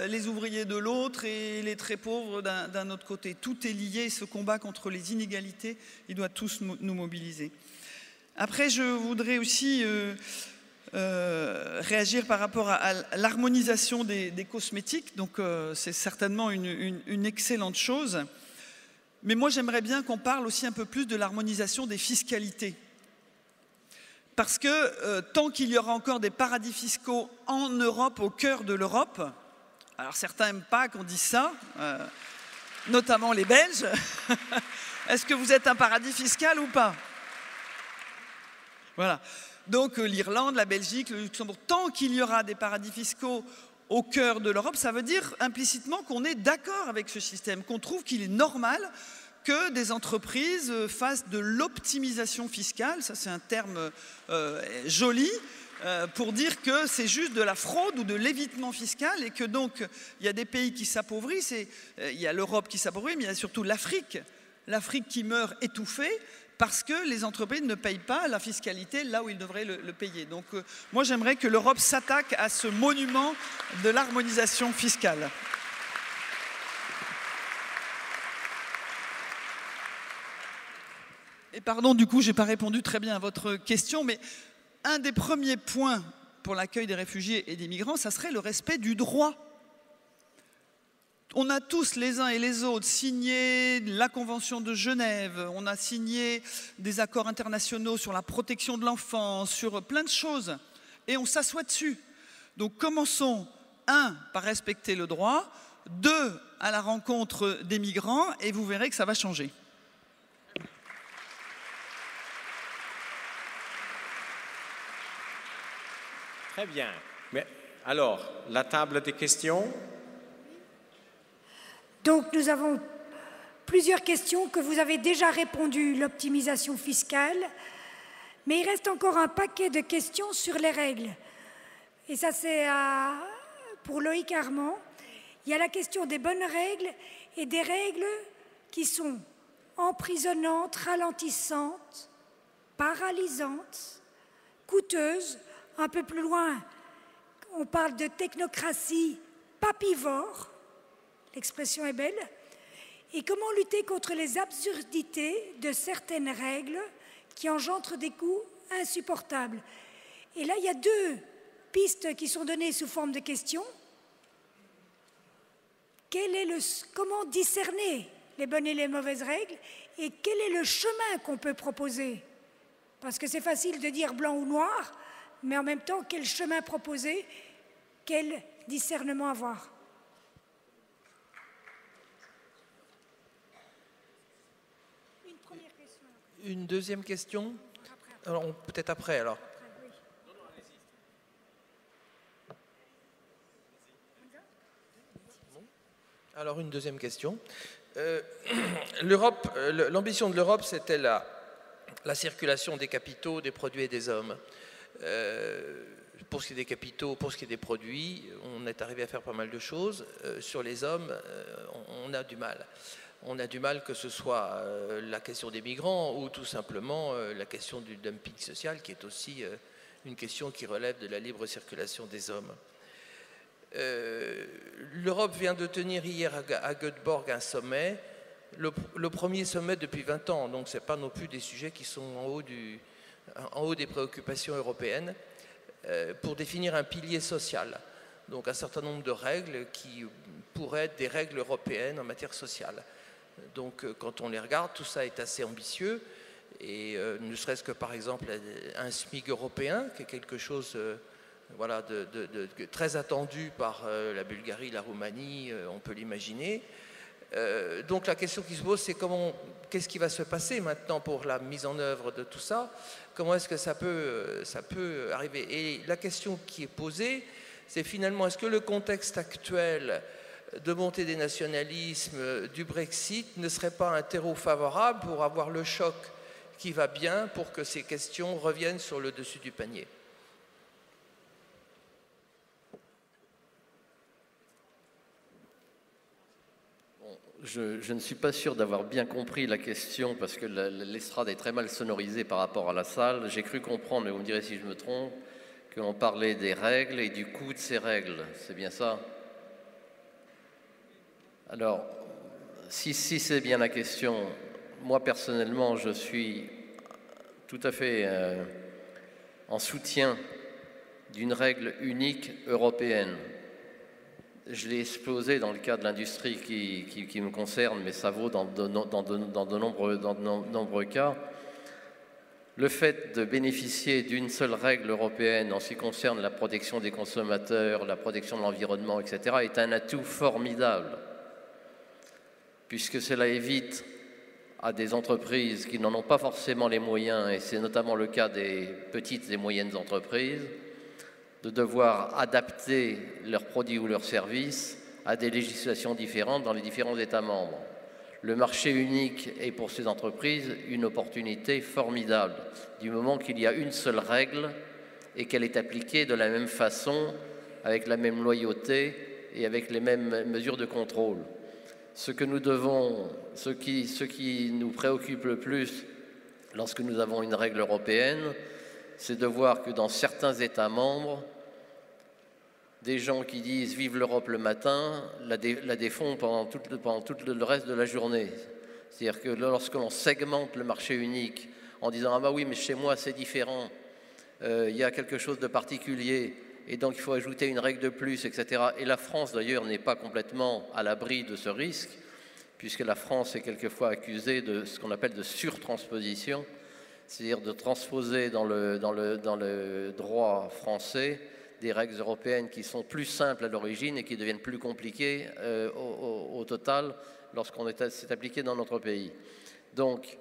les ouvriers de l'autre et les très pauvres d'un autre côté. Tout est lié, ce combat contre les inégalités, il doit tous nous mobiliser. Après, je voudrais aussi réagir par rapport à l'harmonisation des cosmétiques. Donc c'est certainement une excellente chose. Mais moi, j'aimerais bien qu'on parle aussi un peu plus de l'harmonisation des fiscalités. Parce que tant qu'il y aura encore des paradis fiscaux en Europe, au cœur de l'Europe, alors certains n'aiment pas qu'on dise ça, notamment les Belges. Est-ce que vous êtes un paradis fiscal ou pas? Voilà. Donc l'Irlande, la Belgique, le Luxembourg, tant qu'il y aura des paradis fiscaux au cœur de l'Europe, ça veut dire implicitement qu'on est d'accord avec ce système, qu'on trouve qu'il est normal que des entreprises fassent de l'optimisation fiscale, ça c'est un terme joli, pour dire que c'est juste de la fraude ou de l'évitement fiscal et que donc il y a des pays qui s'appauvrissent, il y a l'Europe qui s'appauvrit, mais il y a surtout l'Afrique qui meurt étouffée parce que les entreprises ne payent pas la fiscalité là où ils devraient le payer. Donc moi j'aimerais que l'Europe s'attaque à ce monument de l'harmonisation fiscale. Et pardon, du coup, je n'ai pas répondu très bien à votre question, mais un des premiers points pour l'accueil des réfugiés et des migrants, ça serait le respect du droit. On a tous, les uns et les autres, signé la Convention de Genève, on a signé des accords internationaux sur la protection de l'enfance, sur plein de choses, et on s'assoit dessus. Donc commençons, 1, par respecter le droit, 2, à la rencontre des migrants, et vous verrez que ça va changer. Très bien. Mais alors, la table des questions? Donc nous avons plusieurs questions que vous avez déjà répondu, l'optimisation fiscale, mais il reste encore un paquet de questions sur les règles. Et ça c'est pour Loïc Armand. Il y a la question des bonnes règles et des règles qui sont emprisonnantes, ralentissantes, paralysantes, coûteuses. Un peu plus loin, on parle de technocratie papivore, l'expression est belle, et comment lutter contre les absurdités de certaines règles qui engendrent des coûts insupportables. Et là, il y a deux pistes qui sont données sous forme de questions. Comment discerner les bonnes et les mauvaises règles et quel est le chemin qu'on peut proposer? Parce que c'est facile de dire blanc ou noir, mais en même temps, quel chemin proposer? Quel discernement avoir? Une première question. Une deuxième question? Alors, peut-être après, alors. Alors, une deuxième question. L'ambition de l'Europe, c'était la circulation des capitaux, des produits et des hommes. Pour ce qui est des capitaux, pour ce qui est des produits, on est arrivé à faire pas mal de choses. Sur les hommes, on a du mal. On a du mal que ce soit la question des migrants ou tout simplement la question du dumping social, qui est aussi une question qui relève de la libre circulation des hommes. L'Europe vient de tenir hier à Göteborg un sommet, le premier sommet depuis 20 ans, donc ce n'est pas non plus des sujets qui sont en haut des préoccupations européennes, pour définir un pilier social, donc un certain nombre de règles qui pourraient être des règles européennes en matière sociale. Donc quand on les regarde, tout ça est assez ambitieux, et ne serait-ce que par exemple un SMIC européen, qui est quelque chose voilà, très attendu par la Bulgarie, la Roumanie, on peut l'imaginer. Donc la question qui se pose, c'est qu'est-ce qui va se passer maintenant pour la mise en œuvre de tout ça? Comment est-ce que ça peut arriver? Et la question qui est posée, c'est finalement, est-ce que le contexte actuel de montée des nationalismes, du Brexit, ne serait pas un terreau favorable pour avoir le choc qui va bien pour que ces questions reviennent sur le dessus du panier? Je ne suis pas sûr d'avoir bien compris la question parce que l'estrade est très mal sonorisée par rapport à la salle. J'ai cru comprendre, mais vous me direz si je me trompe, qu'on parlait des règles et du coût de ces règles. C'est bien ça? Alors, si c'est bien la question, moi personnellement, je suis tout à fait en soutien d'une règle unique européenne. Je l'ai exposé dans le cas de l'industrie qui me concerne, mais ça vaut dans de nombreux cas. Le fait de bénéficier d'une seule règle européenne en ce qui concerne la protection des consommateurs, la protection de l'environnement, etc., est un atout formidable, puisque cela évite à des entreprises qui n'en ont pas forcément les moyens, et c'est notamment le cas des petites et moyennes entreprises, de devoir adapter leurs produits ou leurs services à des législations différentes dans les différents États membres. Le marché unique est pour ces entreprises une opportunité formidable, du moment qu'il y a une seule règle et qu'elle est appliquée de la même façon, avec la même loyauté et avec les mêmes mesures de contrôle. Ce qui nous préoccupe le plus lorsque nous avons une règle européenne, c'est de voir que dans certains États membres, des gens qui disent « vive l'Europe » le matin, la défont pendant tout le reste de la journée. C'est-à-dire que lorsque l'on segmente le marché unique en disant « ah bah oui, mais chez moi c'est différent, il y a quelque chose de particulier, et donc il faut ajouter une règle de plus, etc. » Et la France d'ailleurs n'est pas complètement à l'abri de ce risque, puisque la France est quelquefois accusée de ce qu'on appelle de surtransposition, c'est-à-dire de transposer dans le droit français des règles européennes qui sont plus simples à l'origine et qui deviennent plus compliquées au total lorsqu'on s'est appliqué dans notre pays. Donc,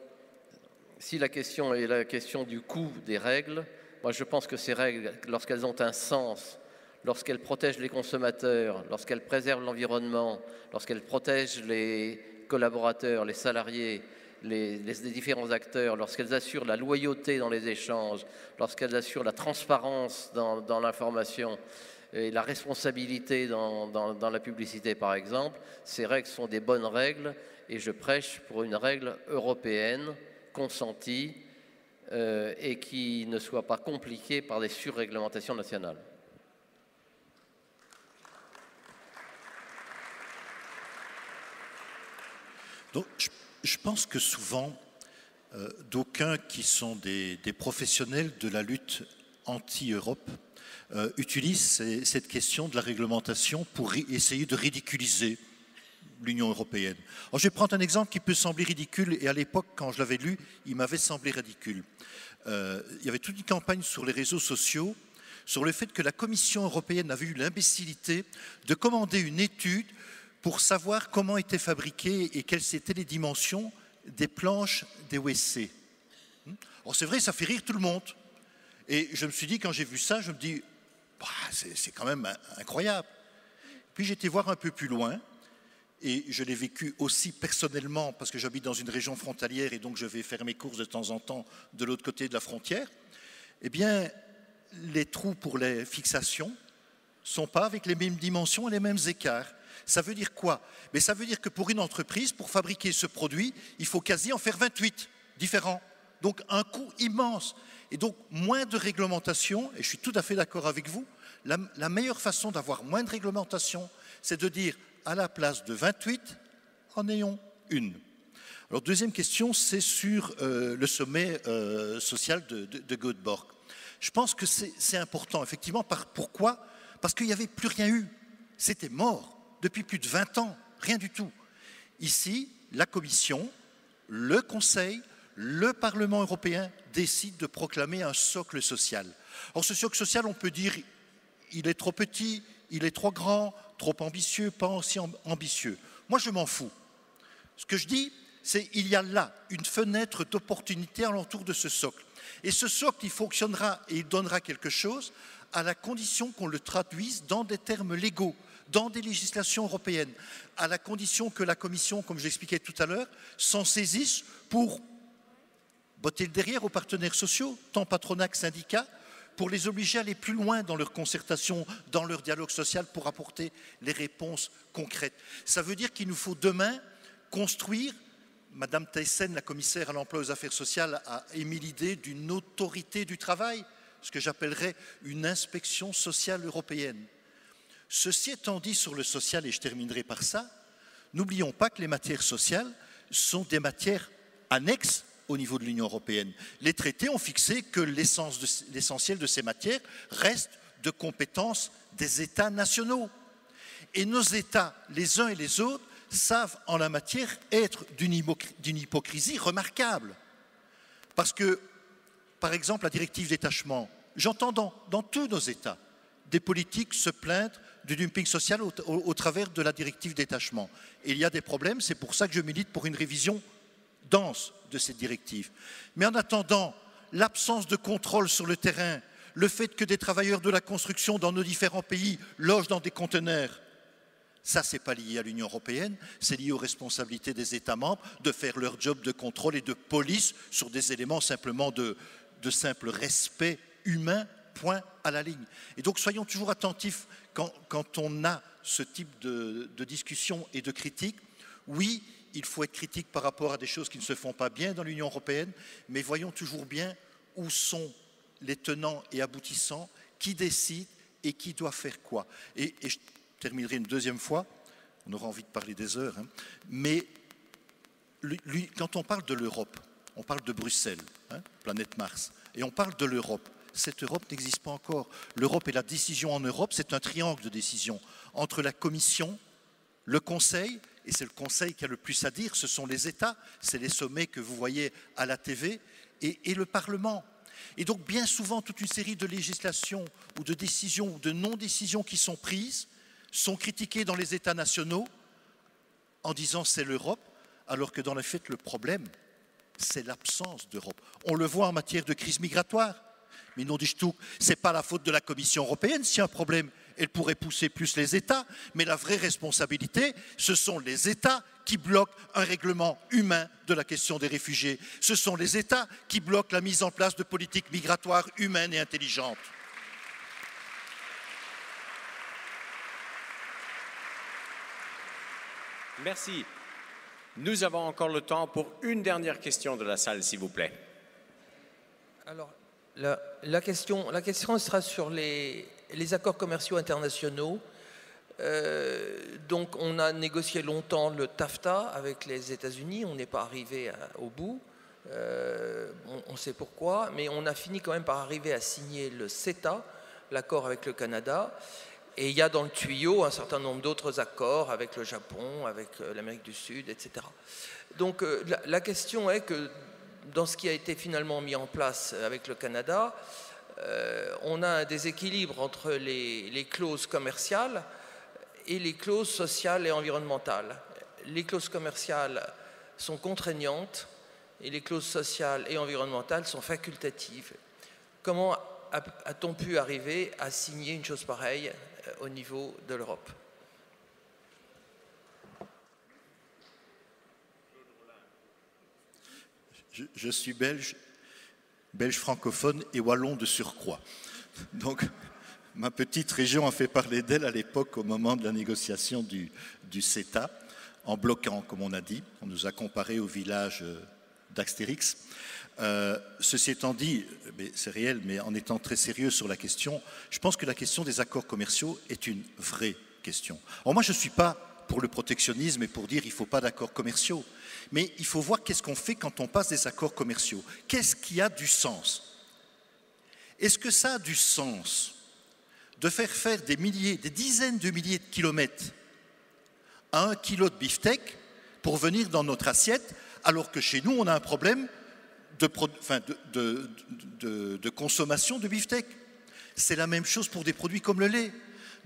si la question est la question du coût des règles, moi je pense que ces règles, lorsqu'elles ont un sens, lorsqu'elle protège les consommateurs, lorsqu'elle préserve l'environnement, lorsqu'elle protège les collaborateurs, les salariés, les différents acteurs, lorsqu'elles assurent la loyauté dans les échanges, lorsqu'elles assurent la transparence dans l'information et la responsabilité dans la publicité, par exemple, ces règles sont des bonnes règles et je prêche pour une règle européenne consentie et qui ne soit pas compliquée par des surréglementations nationales. Donc, je pense que souvent, d'aucuns qui sont des professionnels de la lutte anti-Europe utilisent cette question de la réglementation pour essayer de ridiculiser l'Union européenne. Alors, je vais prendre un exemple qui peut sembler ridicule, et à l'époque, quand je l'avais lu, il m'avait semblé ridicule. Il y avait toute une campagne sur les réseaux sociaux sur le fait que la Commission européenne avait eu l'imbécilité de commander une étude pour savoir comment étaient fabriquées et quelles étaient les dimensions des planches des WC. Alors c'est vrai, ça fait rire tout le monde. Et je me suis dit, quand j'ai vu ça, je me dis, bah, c'est quand même incroyable. Puis j'ai été voir un peu plus loin, et je l'ai vécu aussi personnellement, parce que j'habite dans une région frontalière, et donc je vais faire mes courses de temps en temps de l'autre côté de la frontière. Eh bien, les trous pour les fixations ne sont pas avec les mêmes dimensions et les mêmes écarts. Ça veut dire quoi? Mais ça veut dire que pour une entreprise, pour fabriquer ce produit, il faut quasi en faire 28 différents. Donc un coût immense. Et donc moins de réglementation, et je suis tout à fait d'accord avec vous, la meilleure façon d'avoir moins de réglementation, c'est de dire à la place de 28, en ayons une. Alors deuxième question, c'est sur le sommet social de Göteborg. Je pense que c'est important, effectivement. Pourquoi? Parce qu'il n'y avait plus rien eu. C'était mort. Depuis plus de 20 ans, rien du tout. Ici, la Commission, le Conseil, le Parlement européen décident de proclamer un socle social. Alors ce socle social, on peut dire, il est trop petit, il est trop grand, trop ambitieux, pas aussi ambitieux. Moi, je m'en fous. Ce que je dis, c'est qu'il y a là une fenêtre d'opportunité alentour de ce socle. Et ce socle, il fonctionnera et il donnera quelque chose à la condition qu'on le traduise dans des termes légaux, dans des législations européennes, à la condition que la Commission, comme je l'expliquais tout à l'heure, s'en saisisse pour botter le derrière aux partenaires sociaux, tant patronat que syndicats, pour les obliger à aller plus loin dans leur concertation, dans leur dialogue social, pour apporter les réponses concrètes. Ça veut dire qu'il nous faut demain construire, Madame Thyssen, la commissaire à l'emploi et aux affaires sociales, a émis l'idée d'une autorité du travail, ce que j'appellerais une inspection sociale européenne. Ceci étant dit sur le social, et je terminerai par ça, n'oublions pas que les matières sociales sont des matières annexes au niveau de l'Union européenne. Les traités ont fixé que l'essentiel de ces matières reste de compétence des États nationaux. Et nos États, les uns et les autres, savent en la matière être d'une hypocrisie remarquable. Parce que, par exemple, la directive détachement, j'entends dans tous nos États des politiques se plaindre du dumping social au travers de la directive détachement. Et il y a des problèmes, c'est pour ça que je milite pour une révision dense de cette directive. Mais en attendant, l'absence de contrôle sur le terrain, le fait que des travailleurs de la construction dans nos différents pays logent dans des conteneurs, ça, ce n'est pas lié à l'Union européenne, c'est lié aux responsabilités des États membres de faire leur job de contrôle et de police sur des éléments simplement de simple respect humain, point à la ligne. Et donc, soyons toujours attentifs quand on a ce type de discussion et de critique. Oui, il faut être critique par rapport à des choses qui ne se font pas bien dans l'Union européenne, mais voyons toujours bien où sont les tenants et aboutissants, qui décide et qui doit faire quoi. Et je terminerai une deuxième fois, on aura envie de parler des heures, hein, mais quand on parle de l'Europe, on parle de Bruxelles, hein, planète Mars, et on parle de l'Europe. Cette Europe n'existe pas encore. L'Europe et la décision en Europe, c'est un triangle de décision entre la Commission, le Conseil, et c'est le Conseil qui a le plus à dire, ce sont les États, c'est les sommets que vous voyez à la TV, et le Parlement. Et donc bien souvent, toute une série de législations ou de décisions ou de non-décisions qui sont prises sont critiquées dans les États nationaux en disant c'est l'Europe, alors que dans les faits, le problème, c'est l'absence d'Europe. On le voit en matière de crise migratoire. Mais non, dis-je tout, ce n'est pas la faute de la Commission européenne s'il y a un problème. elle pourrait pousser plus les États, mais la vraie responsabilité, ce sont les États qui bloquent un règlement humain de la question des réfugiés. Ce sont les États qui bloquent la mise en place de politiques migratoires humaines et intelligentes. Merci. Nous avons encore le temps pour une dernière question de la salle, s'il vous plaît. Alors, la question sera sur les accords commerciaux internationaux. Donc, on a négocié longtemps le TAFTA avec les États-Unis. On n'est pas arrivé au bout. On sait pourquoi. Mais on a fini quand même par arriver à signer le CETA, l'accord avec le Canada. Et il y a dans le tuyau un certain nombre d'autres accords avec le Japon, avec l'Amérique du Sud, etc. Donc la question est que dans ce qui a été finalement mis en place avec le Canada, on a un déséquilibre entre les clauses commerciales et les clauses sociales et environnementales. Les clauses commerciales sont contraignantes et les clauses sociales et environnementales sont facultatives. Comment a-t-on pu arriver à signer une chose pareille au niveau de l'Europe? Je suis belge francophone et wallon de surcroît. Donc, ma petite région a fait parler d'elle à l'époque au moment de la négociation du CETA, en bloquant, comme on a dit. On nous a comparé au village d'Astérix. Ceci étant dit, c'est réel, mais en étant très sérieux sur la question, je pense que la question des accords commerciaux est une vraie question. Alors moi, je ne suis pas pour le protectionnisme et pour dire qu'il ne faut pas d'accords commerciaux, mais il faut voir qu'est-ce qu'on fait quand on passe des accords commerciaux. Qu'est-ce qui a du sens? Est-ce que ça a du sens de faire des dizaines de milliers de kilomètres à 1 kilo de beefsteak pour venir dans notre assiette, alors que chez nous, on a un problème de consommation de beefsteak? C'est la même chose pour des produits comme le lait.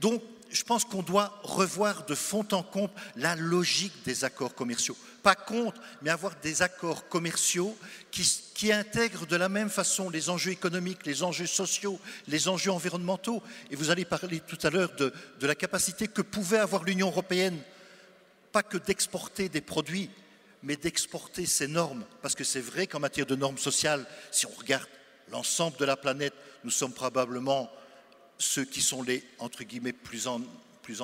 Donc, je pense qu'on doit revoir de fond en comble la logique des accords commerciaux. Pas contre, mais avoir des accords commerciaux qui intègrent de la même façon les enjeux économiques, les enjeux sociaux, les enjeux environnementaux. Et vous allez parler tout à l'heure de la capacité que pouvait avoir l'Union européenne, pas que d'exporter des produits, mais d'exporter ces normes. Parce que c'est vrai qu'en matière de normes sociales, si on regarde l'ensemble de la planète, nous sommes probablement ceux qui sont les, entre guillemets, plus en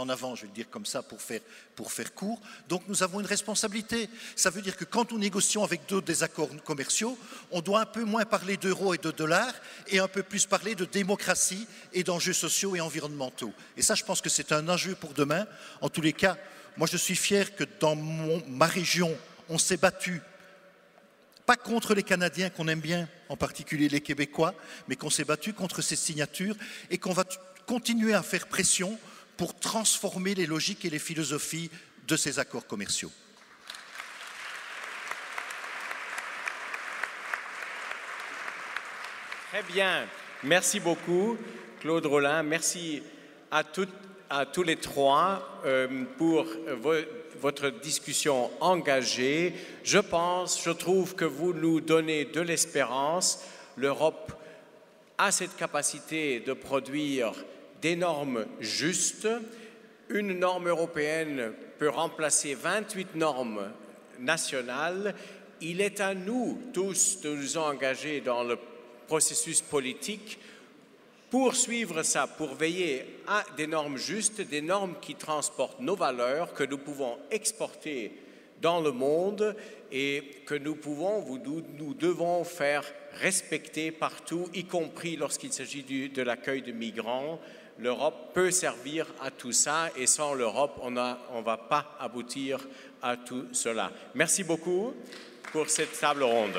avant, je vais le dire comme ça pour faire court. Donc nous avons une responsabilité. Ça veut dire que quand nous négocions avec d'autres des accords commerciaux, on doit un peu moins parler d'euros et de dollars et un peu plus parler de démocratie et d'enjeux sociaux et environnementaux. Et ça, je pense que c'est un enjeu pour demain. En tous les cas, moi je suis fier que dans ma région, on s'est battu, pas contre les Canadiens qu'on aime bien, en particulier les Québécois, mais qu'on s'est battu contre ces signatures et qu'on va continuer à faire pression pour transformer les logiques et les philosophies de ces accords commerciaux. Très bien. Merci beaucoup, Claude Rolin. Merci à tous les trois pour votre discussion engagée. Je trouve que vous nous donnez de l'espérance. L'Europe a cette capacité de produire des normes justes. Une norme européenne peut remplacer 28 normes nationales. Il est à nous tous de nous engager dans le processus politique pour suivre ça, pour veiller à des normes justes, des normes qui transportent nos valeurs, que nous pouvons exporter dans le monde et que nous devons faire respecter partout, y compris lorsqu'il s'agit de l'accueil de migrants. L'Europe peut servir à tout ça et sans l'Europe, on ne va pas aboutir à tout cela. Merci beaucoup pour cette table ronde.